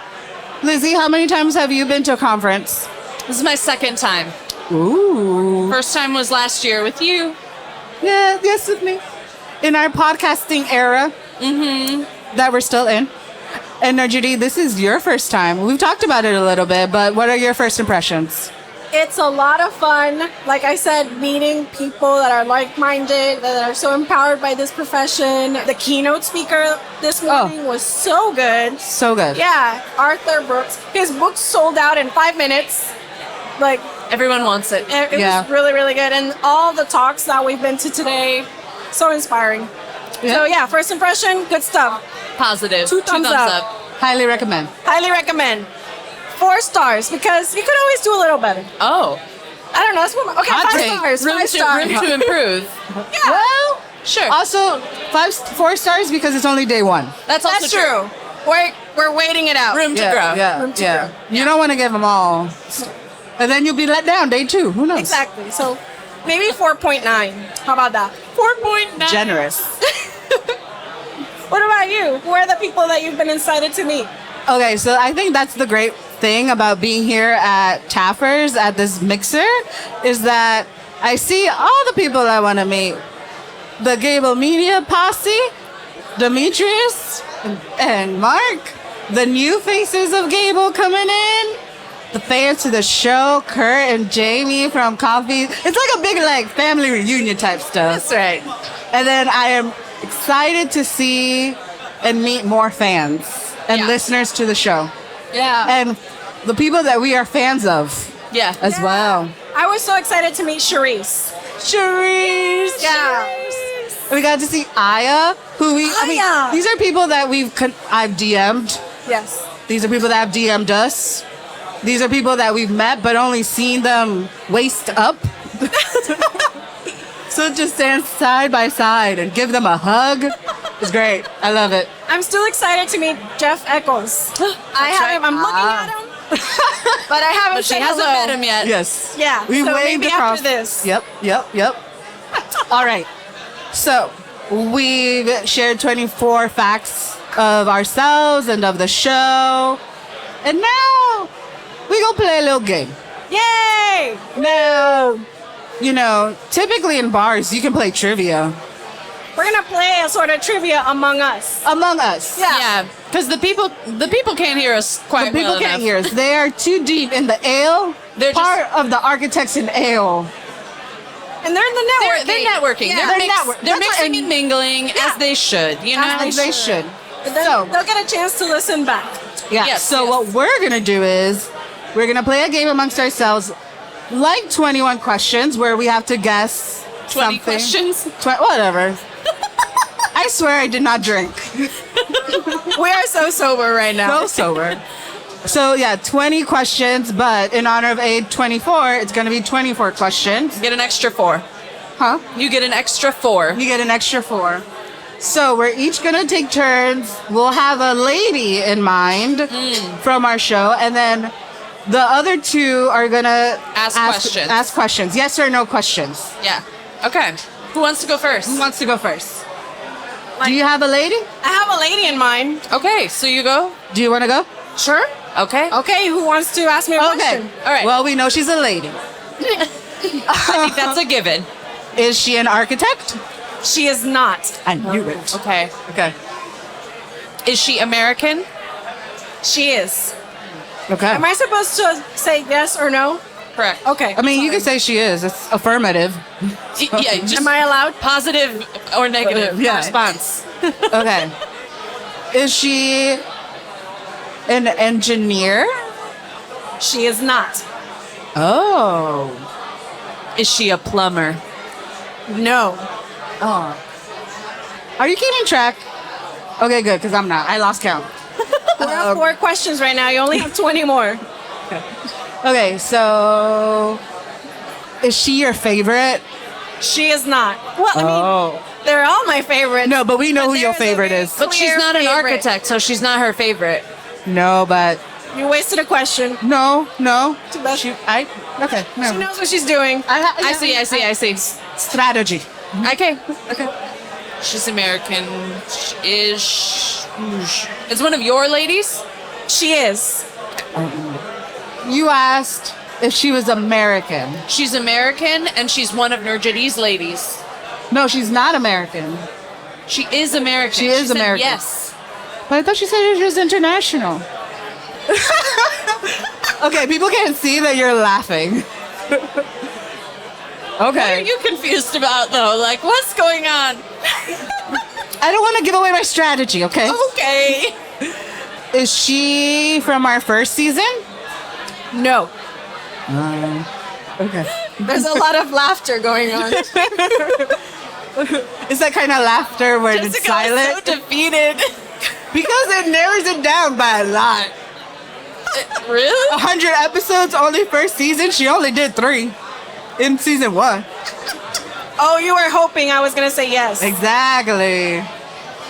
Lizzie, how many times have you been to a conference? This is my second time. Ooh. First time was last year with you. Yeah, yes, with me. In our podcasting era that we're still in. And Judy, this is your first time. We've talked about it a little bit, but what are your first impressions? It's a lot of fun. Like I said, meeting people that are like-minded, that are so empowered by this profession. The keynote speaker this morning was so good. So good. Yeah, Arthur Brooks. His book sold out in 5 minutes. Like, Everyone wants it. it was really, really good. And all the talks that we've been to today, so inspiring. Yeah. So yeah, first impression, good stuff. Positive. Two thumbs up. Highly recommend. Highly recommend. 4 stars because you could always do a little better. Oh. I don't know. That's what, okay, Hot 5 take. stars. Room 5 stars. to improve. Yeah. Well, Sure. also 4 stars because it's only day 1. That's also That's true. We're waiting it out. Room to grow. Yeah, Room to yeah. grow. You don't want to give them all. And then you'll be let down day 2. Who knows? Exactly. So maybe 4.9. How about that? 4.9. Generous. What about you? Who are the people that you've been excited to meet? Okay, so I think that's the great thing about being here at Taffers at this mixer is that I see all the people I want to meet. The Gābl Media posse, Demetrius and Mark, the new faces of Gābl coming in, the fans to the show, Kurt and Jamie from Coffee. It's like a big family reunion type stuff. That's right. And then I am excited to see and meet more fans and listeners to the show. Yeah. And the people that we are fans of Yeah. as well. I was so excited to meet Charisse. Charisse. Yeah. We got to see AIA, who AIA. these are people that I've DM'd. Yes. These are people that have DM'd us. These are people that we've met but only seen them waist up. So to stand side by side and give them a hug is great. I love it. I'm still excited to meet Jeff Eccles. I'm looking at him, but I haven't But she said hasn't hello. met him yet. Yes. Yeah, We so waved maybe across. after this. Yep. All right. So we've shared 24 facts of ourselves and of the show. And now we gonna play a little game. Yay! Now, typically in bars, you can play trivia We're gonna play a sort of trivia among us. among us. Yeah. Because the people can't hear us quite The people well can't enough. hear us. They are too deep in the ale. They're part of the architects in ale. And they're in the networking. They're networking. Yeah. They're, They're mix- network- they're that's what- mixing and mingling as they should. As they should. But then So, they'll get a chance to listen back. yeah. Yes, So yes. what we're gonna do is we're gonna play a game amongst ourselves, like 21 questions, where we have to guess 20 something. questions. Whatever. I swear I did not drink. We are so sober right now. So sober. So yeah, 20 questions, but in honor of A24, it's gonna be 24 questions. Get an extra 4. Huh? You get an extra 4. You get an extra 4. So we're each gonna take turns. We'll have a lady in mind from our show, and then The other two are gonna Ask questions. Ask questions. Yes or no questions. Yeah. Okay. Who wants to go first? Who wants to go first? Do you have a lady? I have a lady in mind. Okay, so you go. Do you want to go? Sure. Okay. Okay, who wants to ask me a question? All right. Well, we know she's a lady. I think that's a given. Is she an architect? She is not. I knew it. Okay. Okay. Is she American? She is. Okay. Am I supposed to say yes or no? Correct. Okay. I mean, you can say she is. It's affirmative. Yeah. Just Am I allowed? positive or negative Yeah. response? Okay. Is she an engineer? She is not. Oh. Is she a plumber? No. Oh. Are you keeping track? Okay, good, because I'm not. I lost count. We're at 4 questions right now. You only have 20 more. Okay, so is she your favorite? She is not. Well, I mean, they're all my favorites. No, but we know who your there's a favorite very is. But she's clear not an favorite. architect, so she's not her favorite. No, but You wasted a question. no. bad. Okay, She no. knows what she's doing. I see. Strategy. Okay. She's American. Is one of your ladies? She is. You asked if she was American. She's American, and she's one of Nurjadi's ladies. No, she's not American. She is American. She is said American. Yes. But I thought she said she was international. Okay, people can't see that you're laughing. What are Okay. you confused about, though? Like, what's going on? I don't want to give away my strategy, okay? Okay. Is she from our first season? No. Okay. There's a lot of laughter going on. Is that kind of laughter where it's Jessica silent? was so defeated. Because it narrows it down by a lot. Really? 100 episodes, only first season. She only did 3 in season 1. Oh, you were hoping I was going to say yes. Exactly.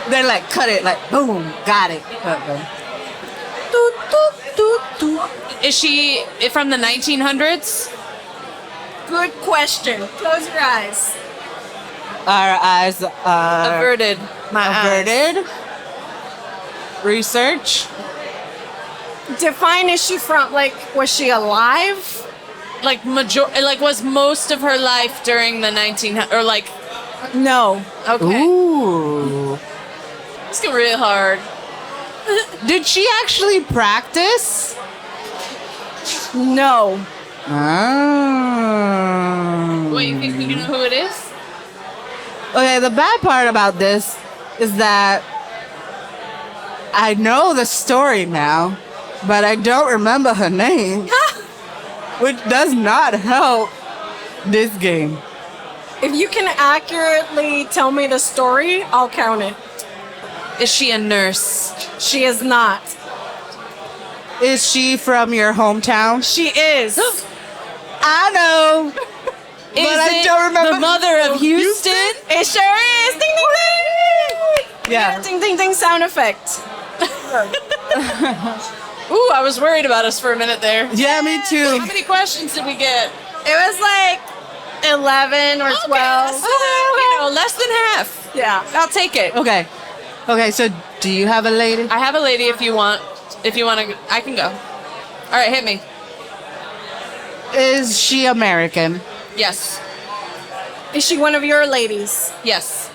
They like cut it like boom, got it. Toot, toot, toot, toot. Is she from the 1900s? Good question. Close your eyes. Our eyes are Averted. My eyes. averted. Research. Define, is she from, like, was she alive? Like was most of her life during the 1900s, or like? No. Okay. Ooh. It's getting real hard. Did she actually practice? No. Oh. Wait, you know who it is? Okay, the bad part about this is that I know the story now, but I don't remember her name, which does not help this game. If you can accurately tell me the story, I'll count it. Is she a nurse? She is not. Is she from your hometown? She is. I know, but I don't remember. the mother of Houston? It sure is. Ding, ding, ding. Yeah. Ding, ding, ding sound effect. Ooh, I was worried about us for a minute there. Yeah, me too. How many questions did we get? It was like 11 or 12. That's, less than half. Yeah. I'll take it. Okay. Okay, so do you have a lady? I have a lady if you want. If you want to, I can go. All right, hit me. Is she American? Yes. Is she one of your ladies? Yes.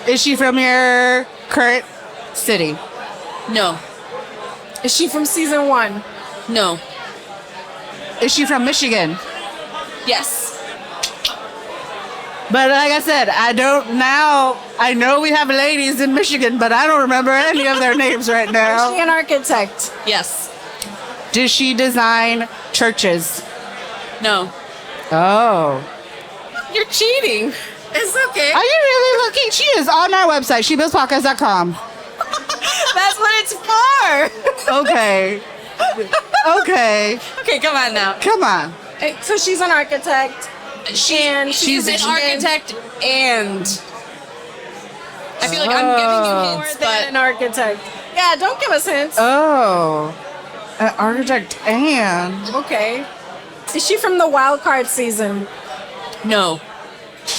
Is she from your current city? No. Is she from season 1? No. Is she from Michigan? Yes. But like I said, I know we have ladies in Michigan, but I don't remember any of their names right Is she now. an architect? Yes. Does she design churches? No. Oh. You're cheating. It's okay. Are you really looking? She is on our website, shebuildspodcast.com. That's what it's for. Okay. Okay. Okay, come on now. Come on. So she's an architect. She's an architect, and I feel like I'm giving you More hints, than but an architect. Yeah, don't give us hints. Oh. Architect Anne. Okay. Is she from the wild card season? No.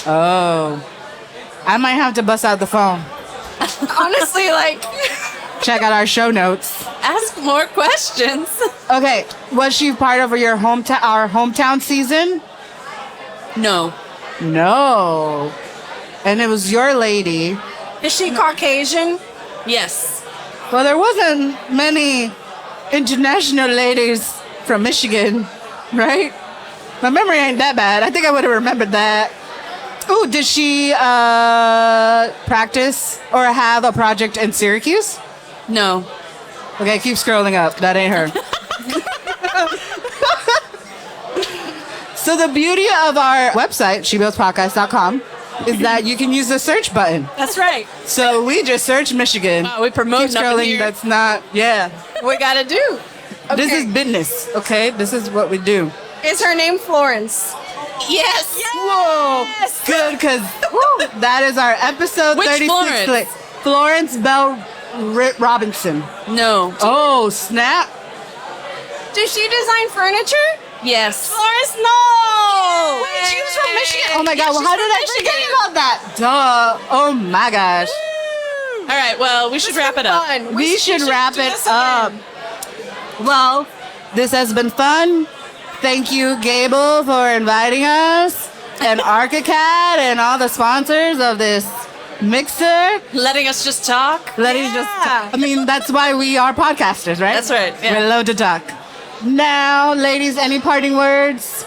Oh. I might have to bust out the phone. Honestly, like, Check out our show notes. Ask more questions. Okay, was she part of our hometown season? No. No. And it was your lady. is she Caucasian? Yes. Well, there wasn't many international ladies from Michigan, right? My memory ain't that bad. I think I would have remembered that. Ooh, did she practice or have a project in Syracuse? No. Okay, keep scrolling up. That ain't her. So the beauty of our website, shebuildspodcast.com, is that you can use the search button. That's right. So we just searched Michigan. Wow, we promote Keep nothing scrolling. here. That's not, yeah. We gotta do. Okay. This is business, okay? This is what we do. Is her name Florence? Yes. Whoa, good, because that is our episode Which 36. Florence? Florence Bell Robinson. No. Oh, snap. Does she design furniture? Yes. Florence, no! Wait, she was from Michigan. Oh my God, well, she's how did from I forget Michigan. about that? Duh. Oh my gosh. All right. Well, we should wrap it up. Fun. We should wrap do it this up. again. Well, this has been fun. Thank you, Gābl, for inviting us, and ArchiCAD, and all the sponsors of this mixer. Letting us just talk. I mean, that's why we are podcasters, right? That's right, yeah. We love to talk. Now, ladies, any parting words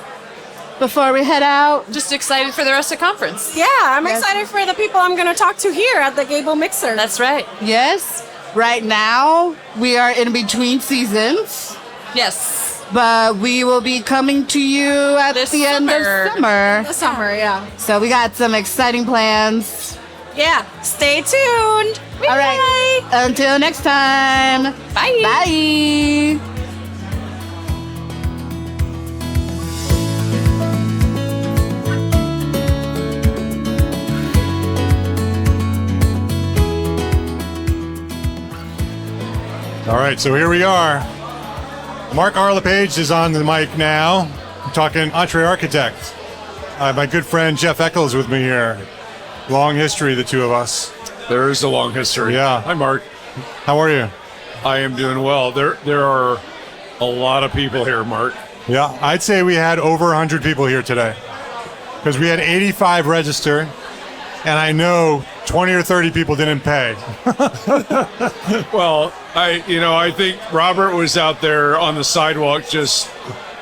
before we head out? Just excited for the rest of the conference. Yeah, I'm Yes. excited for the people I'm going to talk to here at the Gābl Mixer. That's right. Yes. Right now, we are in between seasons, Yes. but we will be coming to you at This the end of summer. summer. the summer, yeah. So we got some exciting plans. Yeah, stay tuned. All right. Until next time. Bye. Bye. All right, so here we are. Mark Arlepage is on the mic now. I'm talking EntreArchitect. My good friend Jeff Eckel is with me here. Long history, the two of us. There is a long history. Yeah. Hi, Mark. How are you? I am doing well. There are a lot of people here, Mark. Yeah, I'd say we had over 100 people here today because we had 85 register, and I know 20 or 30 people didn't pay. Well, I think Robert was out there on the sidewalk just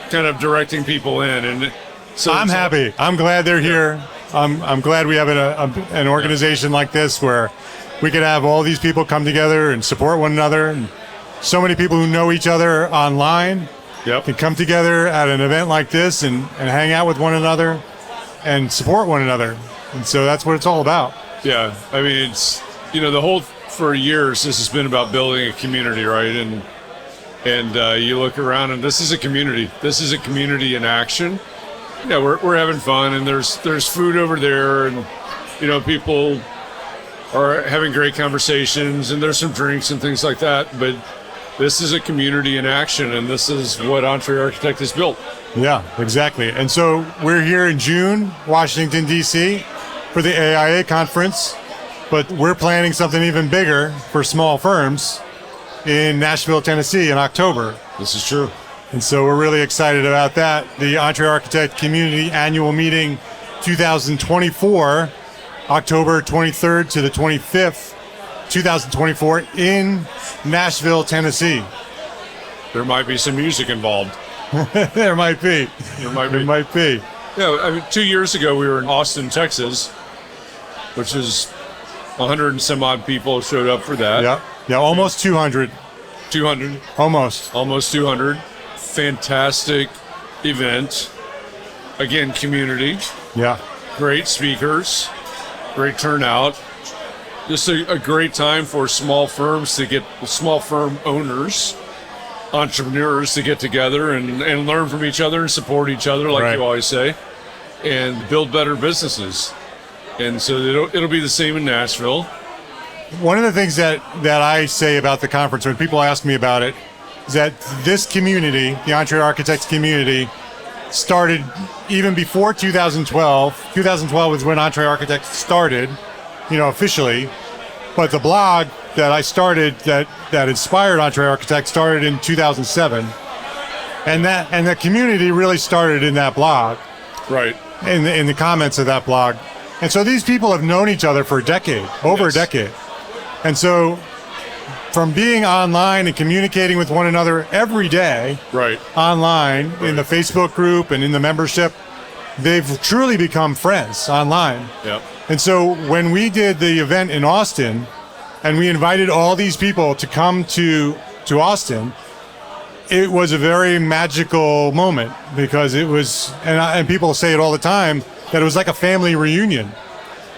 kind of directing people in, and so I'm happy. I'm glad they're here. I'm glad we have an organization like this where we could have all these people come together and support one another. And so many people who know each other online can come together at an event like this and hang out with one another and support one another. And so that's what it's all about. Yeah, I mean, it's for years this has been about building a community, right? And you look around, and this is a community. This is a community in action. Yeah, we're having fun, and there's food over there, and people are having great conversations, and there's some drinks and things like that. But this is a community in action, and this is what EntreArchitect has built. Yeah, exactly. And so we're here in June, Washington, D.C. for the AIA Conference, but we're planning something even bigger for small firms in Nashville, Tennessee in October. This is true. And so we're really excited about that. The EntreArchitect Community Annual Meeting 2024, October 23rd to the 25th, 2024 in Nashville, Tennessee. There might be some music involved. There might be. There might There be. might be. Yeah, I mean, 2 years ago we were in Austin, Texas, which is 100 and some odd people showed up for that. Yeah, almost 200. 200, Almost. almost 200. Fantastic event. Again, community. Yeah. Great speakers. Great turnout. Just a great time for small firms to get, small firm owners, entrepreneurs to get together and learn from each other and support each other, like Right. you always say, and build better businesses. And so it'll be the same in Nashville. One of the things that I say about the conference when people ask me about it is that this community, the EntreArchitect community, started even before 2012. 2012 was when EntreArchitect started, officially. But the blog that I started that inspired EntreArchitect started in 2007. And the community really started in that blog. Right. In the comments of that blog. And so these people have known each other for a decade, over a decade. And so from being online and communicating with one another every day, online, in the Facebook group and in the membership, they've truly become friends online. Yep. And so when we did the event in Austin and we invited all these people to come to Austin, it was a very magical moment because it was, and people say it all the time, that it was like a family reunion.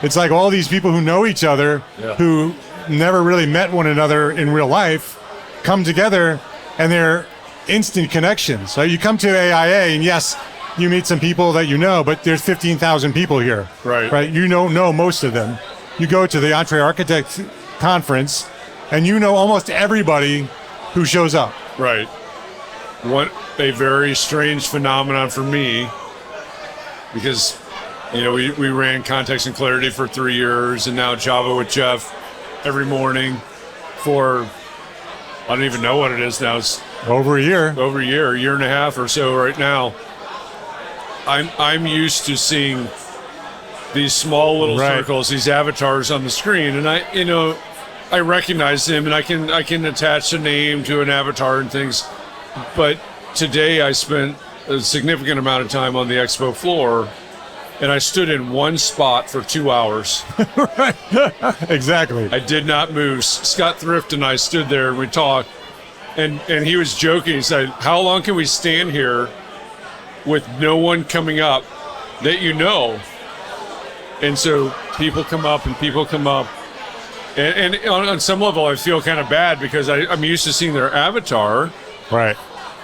It's like all these people who know each other, who never really met one another in real life, come together and they're instant connections. So you come to AIA and yes, you meet some people that you know, but there's 15,000 people here. Right. You don't know most of them. You go to the EntreArchitect Conference and you know almost everybody who shows up. Right. A very strange phenomenon for me, because we ran Context and Clarity for 3 years, and now Java with Jeff every morning for, I don't even know what it is now. It's over a year, a year and a half or so right now. I'm used to seeing these small little circles, these avatars on the screen, and I recognize them, and I can attach a name to an avatar and things. But today I spent a significant amount of time on the expo floor, and I stood in one spot for 2 hours. Right. Exactly. I did not move. Scott Thrift and I stood there and we talked, and he was joking. He said, "How long can we stand here with no one coming up that you know?" And so people come up and people come up. And on some level, I feel kind of bad because I'm used to seeing their avatar. Right.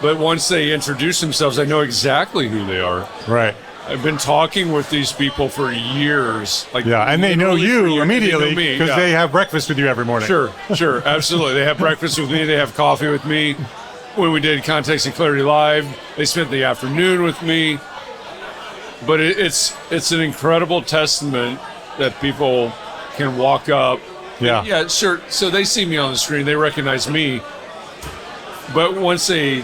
But once they introduce themselves, I know exactly who they are. Right. I've been talking with these people for years. And they know you immediately because they have breakfast with you every morning. Sure, absolutely. They have breakfast with me. They have coffee with me. When we did Context and Clarity Live, they spent the afternoon with me. But it's an incredible testament that people can walk up. Yeah, sure. So they see me on the screen. They recognize me. But once they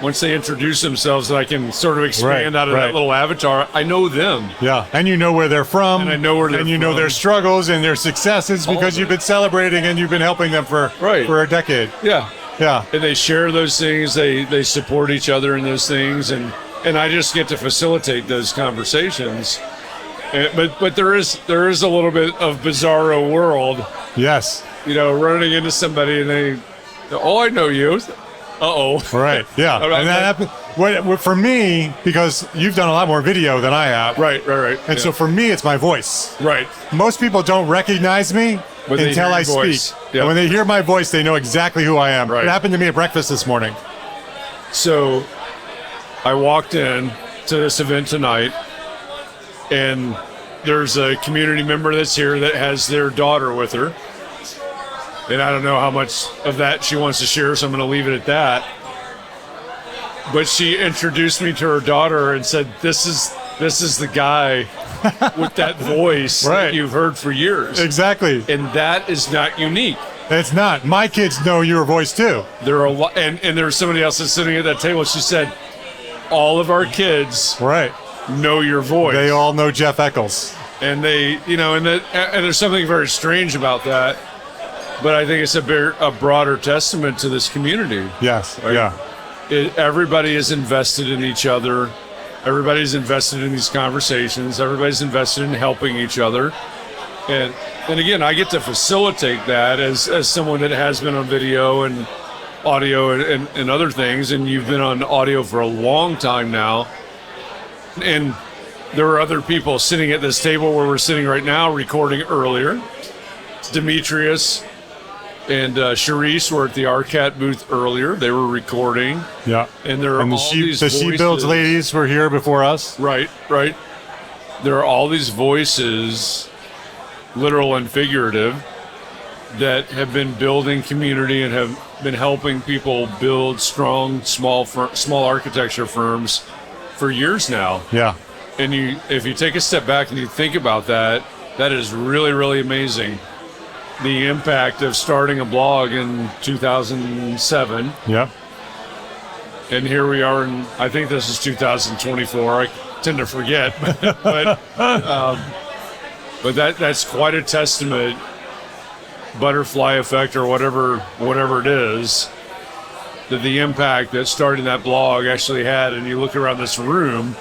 introduce themselves, and I can sort of expand out of that little avatar, I know them. Yeah, and you know where they're from. And I know where they're from. And you know their struggles and their successes because you've been celebrating and you've been helping them for a decade. Yeah. Yeah. And they share those things. They support each other in those things. And I just get to facilitate those conversations. But there is a little bit of bizarro world. Yes. Running into somebody and they, "Oh, I know you." Uh-oh. Right, yeah. And that happened for me, because you've done a lot more video than I have. Right. And so for me, it's my voice. Right. Most people don't recognize me until I speak. Yep. And when they hear my voice, they know exactly who I am. Right. It happened to me at breakfast this morning. So I walked in to this event tonight, and there's a community member that's here that has their daughter with her. And I don't know how much of that she wants to share, so I'm going to leave it at that. But she introduced me to her daughter and said, this is the guy with that voice that you've heard for years. Exactly. And that is not unique. It's not. My kids know your voice too. There are a lot, and there's somebody else that's sitting at that table. She said, all of our kids know your voice. They all know Jeff Eccles. And they, and there's something very strange about that. But I think it's a broader testament to this community. Yes, right? Yeah. Everybody is invested in each other. Everybody's invested in these conversations. Everybody's invested in helping each other. And again, I get to facilitate that as someone that has been on video and audio and other things. And you've been on audio for a long time now. And there are other people sitting at this table where we're sitting right now recording earlier. Demetrius and Charisse were at the ARCAT booth earlier. They were recording. Yeah. And there are all these voices. She Builds ladies were here before us. Right. There are all these voices, literal and figurative, that have been building community and have been helping people build strong, small architecture firms for years now. Yeah. And if you take a step back and you think about that, that is really, really amazing. The impact of starting a blog in 2007. Yeah. And here we are, and I think this is 2024. I tend to forget, but that's quite a testament. Butterfly effect, or whatever it is, that the impact that starting that blog actually had. And you look around this room,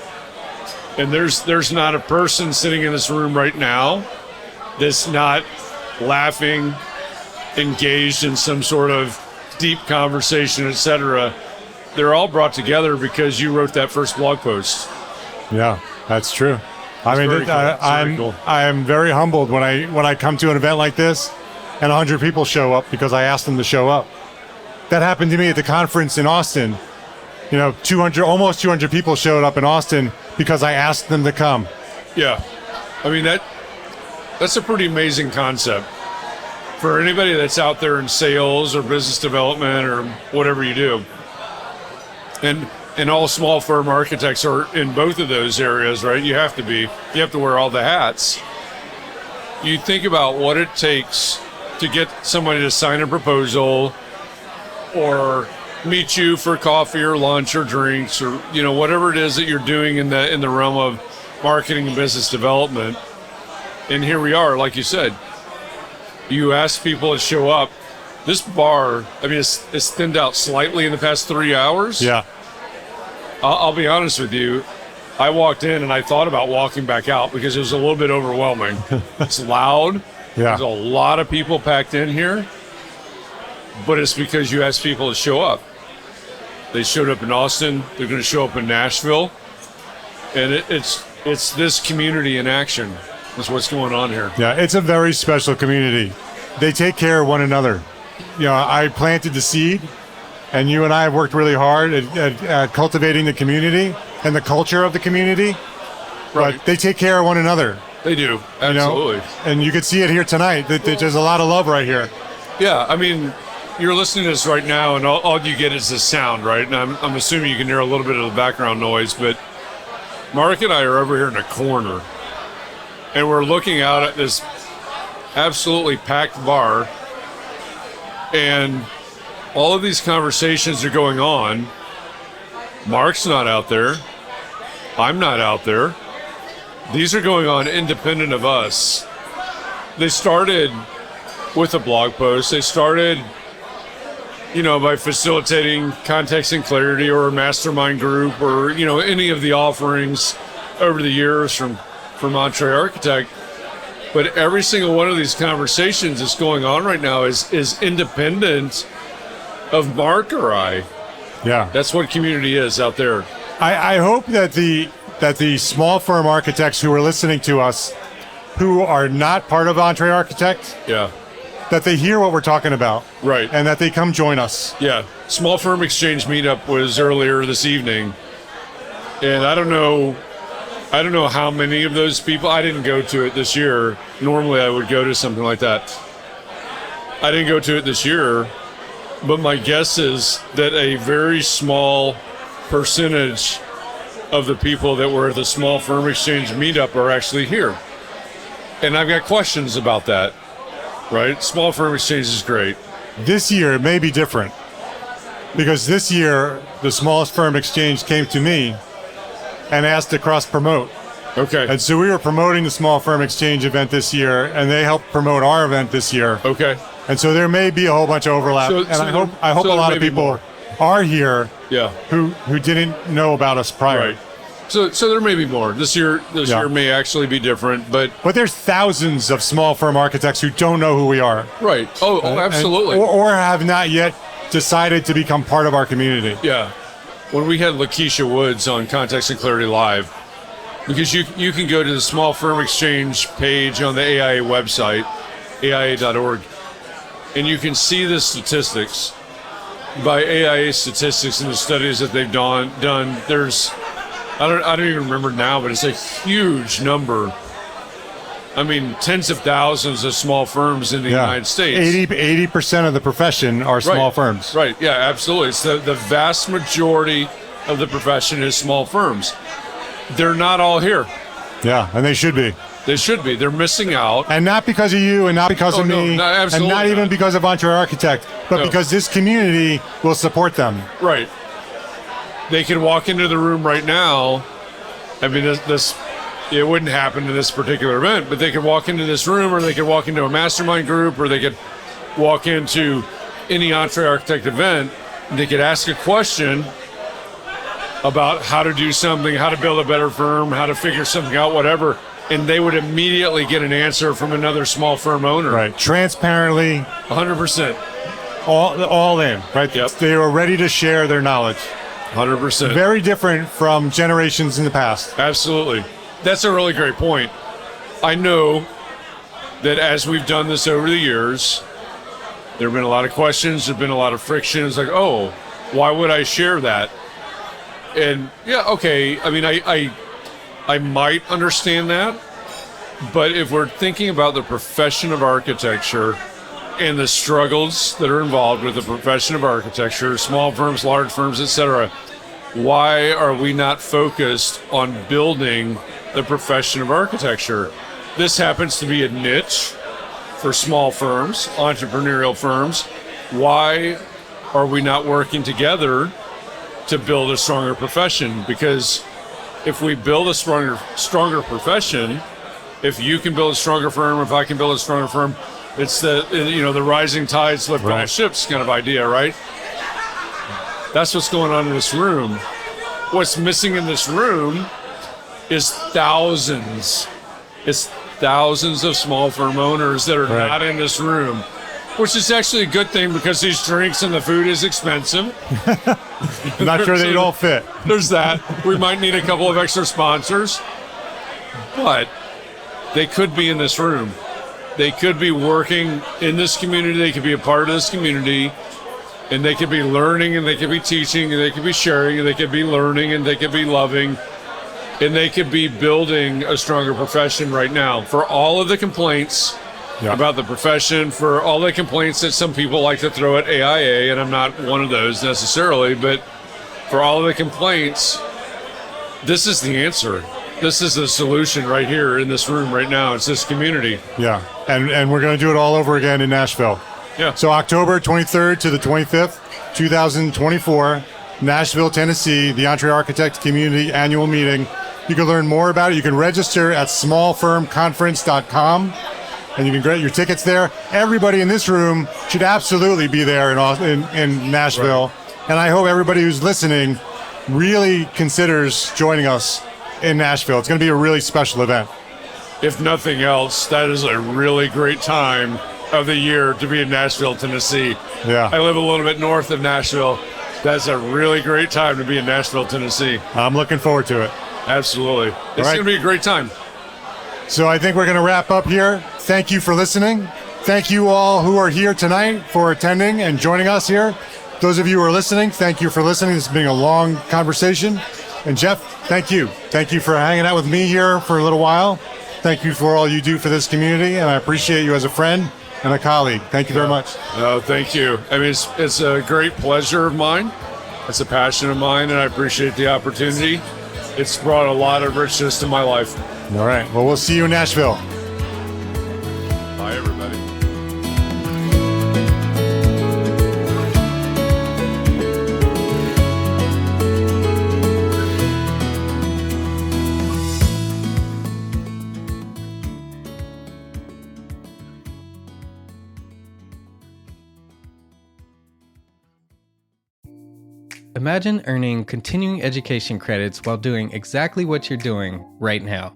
and there's not a person sitting in this room right now that's not laughing, engaged in some sort of deep conversation, etc. They're all brought together because you wrote that first blog post. Yeah, that's true. I mean, cool. I am very humbled when I come to an event like this and 100 people show up because I asked them to show up. That happened to me at the conference in Austin. 200, almost 200 people showed up in Austin because I asked them to come. Yeah. I mean, that's a pretty amazing concept for anybody that's out there in sales or business development or whatever you do. And all small firm architects are in both of those areas, right? You have to wear all the hats. You think about what it takes to get somebody to sign a proposal or meet you for coffee or lunch or drinks or whatever it is that you're doing in the realm of marketing and business development. And here we are, like you said, you ask people to show up. This bar, I mean, it's thinned out slightly in the past 3 hours. Yeah. I'll be honest with you. I walked in and I thought about walking back out because it was a little bit overwhelming. It's loud. Yeah. There's a lot of people packed in here, but it's because you asked people to show up. They showed up in Austin. They're going to show up in Nashville, and it's this community in action. That's what's going on here. Yeah, it's a very special community. They take care of one another. I planted the seed, and you and I have worked really hard at cultivating the community and the culture of the community. Right. But they take care of one another. They do, absolutely. And you can see it here tonight. That there's a lot of love right here. Yeah, I mean, you're listening to this right now, and all you get is the sound, right? And I'm assuming you can hear a little bit of the background noise, but Mark and I are over here in a corner, and we're looking out at this absolutely packed bar, and all of these conversations are going on. Mark's not out there. I'm not out there. These are going on independent of us. They started with a blog post. They started, by facilitating context and clarity or a mastermind group or, any of the offerings over the years from EntreArchitect. But every single one of these conversations that's going on right now is independent of Mark or I. Yeah. That's what community is out there. I hope that the small firm architects who are listening to us, who are not part of EntreArchitect, Yeah. that they hear what we're talking about. Right. And that they come join us. Yeah. Small Firm Exchange meetup was earlier this evening. And I don't know how many of those people, I didn't go to it this year. Normally I would go to something like that. I didn't go to it this year, but my guess is that a very small percentage of the people that were at the Small Firm Exchange meetup are actually here. And I've got questions about that, right? Small Firm Exchange is great. This year it may be different because this year the smallest firm exchange came to me and asked to cross promote. Okay. And so we were promoting the small firm exchange event this year, and they helped promote our event this year. Okay. And so there may be a whole bunch of overlap. I hope a lot of people are here. Yeah. Who didn't know about us prior. Right. So there may be more. This year may actually be different, but there's thousands of small firm architects who don't know who we are. Right. Oh, absolutely. Or have not yet decided to become part of our community. Yeah. When we had Lakeisha Woods on Context and Clarity Live, because you can go to the Small Firm Exchange page on the AIA website, AIA.org, and you can see the statistics by AIA statistics and the studies that they've done. There's I don't even remember now, but it's a huge number I mean, tens of thousands of small firms in the United States. 80% of the profession are small firms. Right. Yeah, absolutely. It's the vast majority of the profession is small firms. They're not all here. Yeah, and they should be. They should be. They're missing out. And not because of you and not because of me. No, and not even because of EntreArchitect, but because this community will support them. Right. They can walk into the room right now. I mean, this it wouldn't happen in this particular event, but they could walk into this room, or they could walk into a mastermind group, or they could walk into any EntreArchitect event, and they could ask a question about how to do something, how to build a better firm, how to figure something out, whatever, and they would immediately get an answer from another small firm owner. Right. Transparently. 100%. All in, right? Yep. They are ready to share their knowledge. 100%. Very different from generations in the past. Absolutely. That's a really great point. I know that as we've done this over the years, there have been a lot of questions, there have been a lot of friction. It's like, oh, why would I share that? And yeah, okay. I mean, I might understand that, but if we're thinking about the profession of architecture and the struggles that are involved with the profession of architecture, small firms, large firms, etc., why are we not focused on building the profession of architecture? This happens to be a niche for small firms, entrepreneurial firms. Why are we not working together to build a stronger profession? Because if we build a stronger profession, if you can build a stronger firm, if I can build a stronger firm, it's the rising tides lift all ships kind of idea, right? That's what's going on in this room. What's missing in this room is thousands. It's thousands of small firm owners that are not in this room, which is actually a good thing because these drinks and the food is expensive. I'm not sure they'd all fit. There's that. We might need a couple of extra sponsors, but they could be in this room. They could be working in this community. They could be a part of this community, and they could be learning, and they could be teaching, and they could be sharing, and they could be learning, and they could be loving, and they could be building a stronger profession right now. For all of the complaints about the profession, for all the complaints that some people like to throw at AIA, and I'm not one of those necessarily, but for all of the complaints, this is the answer. This is the solution right here in this room right now. It's this community. Yeah, and we're going to do it all over again in Nashville. Yeah. So October 23rd to the 25th, 2024, Nashville, Tennessee, the EntreArchitect Community Annual Meeting. You can learn more about it. You can register at smallfirmconference.com, and you can get your tickets there. Everybody in this room should absolutely be there in Nashville. Right. And I hope everybody who's listening really considers joining us in Nashville. It's going to be a really special event. If nothing else, that is a really great time of the year to be in Nashville, Tennessee. Yeah. I live a little bit north of Nashville. That's a really great time to be in Nashville, Tennessee. I'm looking forward to it. Absolutely. It's going to be a great time. So I think we're going to wrap up here. Thank you for listening. Thank you all who are here tonight for attending and joining us here. Those of you who are listening, thank you for listening. This has been a long conversation. And Jeff, thank you. Thank you for hanging out with me here for a little while. Thank you for all you do for this community, and I appreciate you as a friend and a colleague. Thank you very much. Oh, thank you. I mean, it's a great pleasure of mine. It's a passion of mine, and I appreciate the opportunity. It's brought a lot of richness to my life. All right. Well, we'll see you in Nashville. Bye, everybody. Imagine earning continuing education credits while doing exactly what you're doing right now.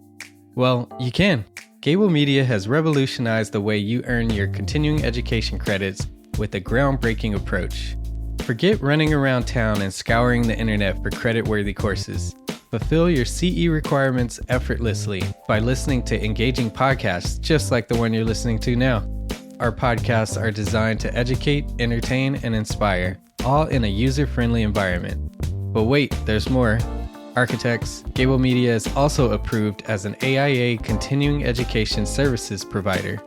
Well, you can. Gābl Media has revolutionized the way you earn your continuing education credits with a groundbreaking approach. Forget running around town and scouring the internet for credit-worthy courses. Fulfill your CE requirements effortlessly by listening to engaging podcasts just like the one you're listening to now. Our podcasts are designed to educate, entertain, and inspire, all in a user-friendly environment. But wait, there's more. architects, Gābl Media is also approved as an AIA continuing education services provider.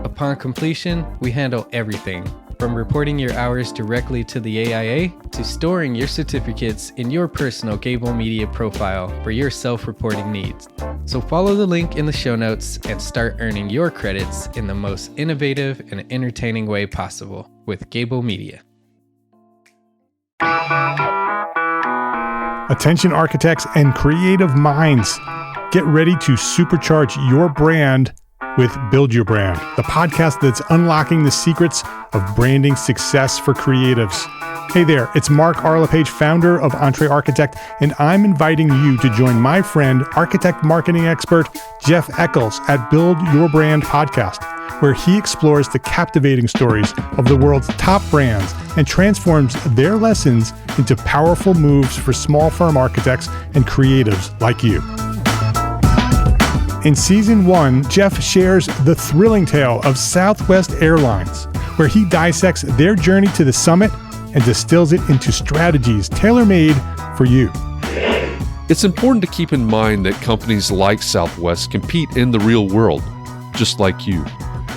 Upon completion, we handle everything, from reporting your hours directly to the AIA to storing your certificates in your personal Gābl Media profile for your self-reporting needs. So follow the link in the show notes and start earning your credits in the most innovative and entertaining way possible with Gābl Media. Attention architects and creative minds, get ready to supercharge your brand with Build Your Brand, the podcast that's unlocking the secrets of branding success for creatives. Hey there, it's Mark Arlepage, founder of EntreArchitect, and I'm inviting you to join my friend, architect marketing expert Jeff Eccles at Build Your Brand podcast, where he explores the captivating stories of the world's top brands and transforms their lessons into powerful moves for small firm architects and creatives like you. In Season 1, Jeff shares the thrilling tale of Southwest Airlines, where he dissects their journey to the summit and distills it into strategies tailor-made for you. It's important to keep in mind that companies like Southwest compete in the real world, just like you,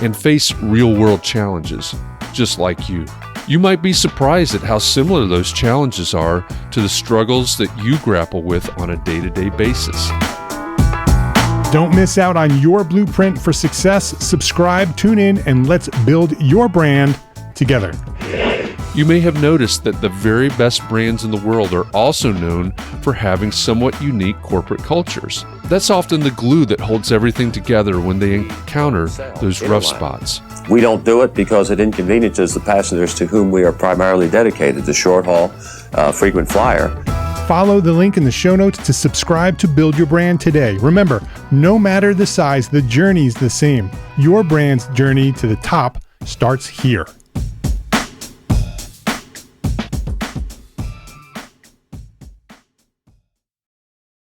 and face real-world challenges, just like you. You might be surprised at how similar those challenges are to the struggles that you grapple with on a day-to-day basis. Don't miss out on your blueprint for success. Subscribe, tune in, and let's build your brand together. You may have noticed that the very best brands in the world are also known for having somewhat unique corporate cultures. That's often the glue that holds everything together when they encounter those rough spots. We don't do it because it inconveniences the passengers to whom we are primarily dedicated, the short haul, frequent flyer. Follow the link in the show notes to subscribe to Build Your Brand today. Remember, no matter the size, the journey's the same. Your brand's journey to the top starts here.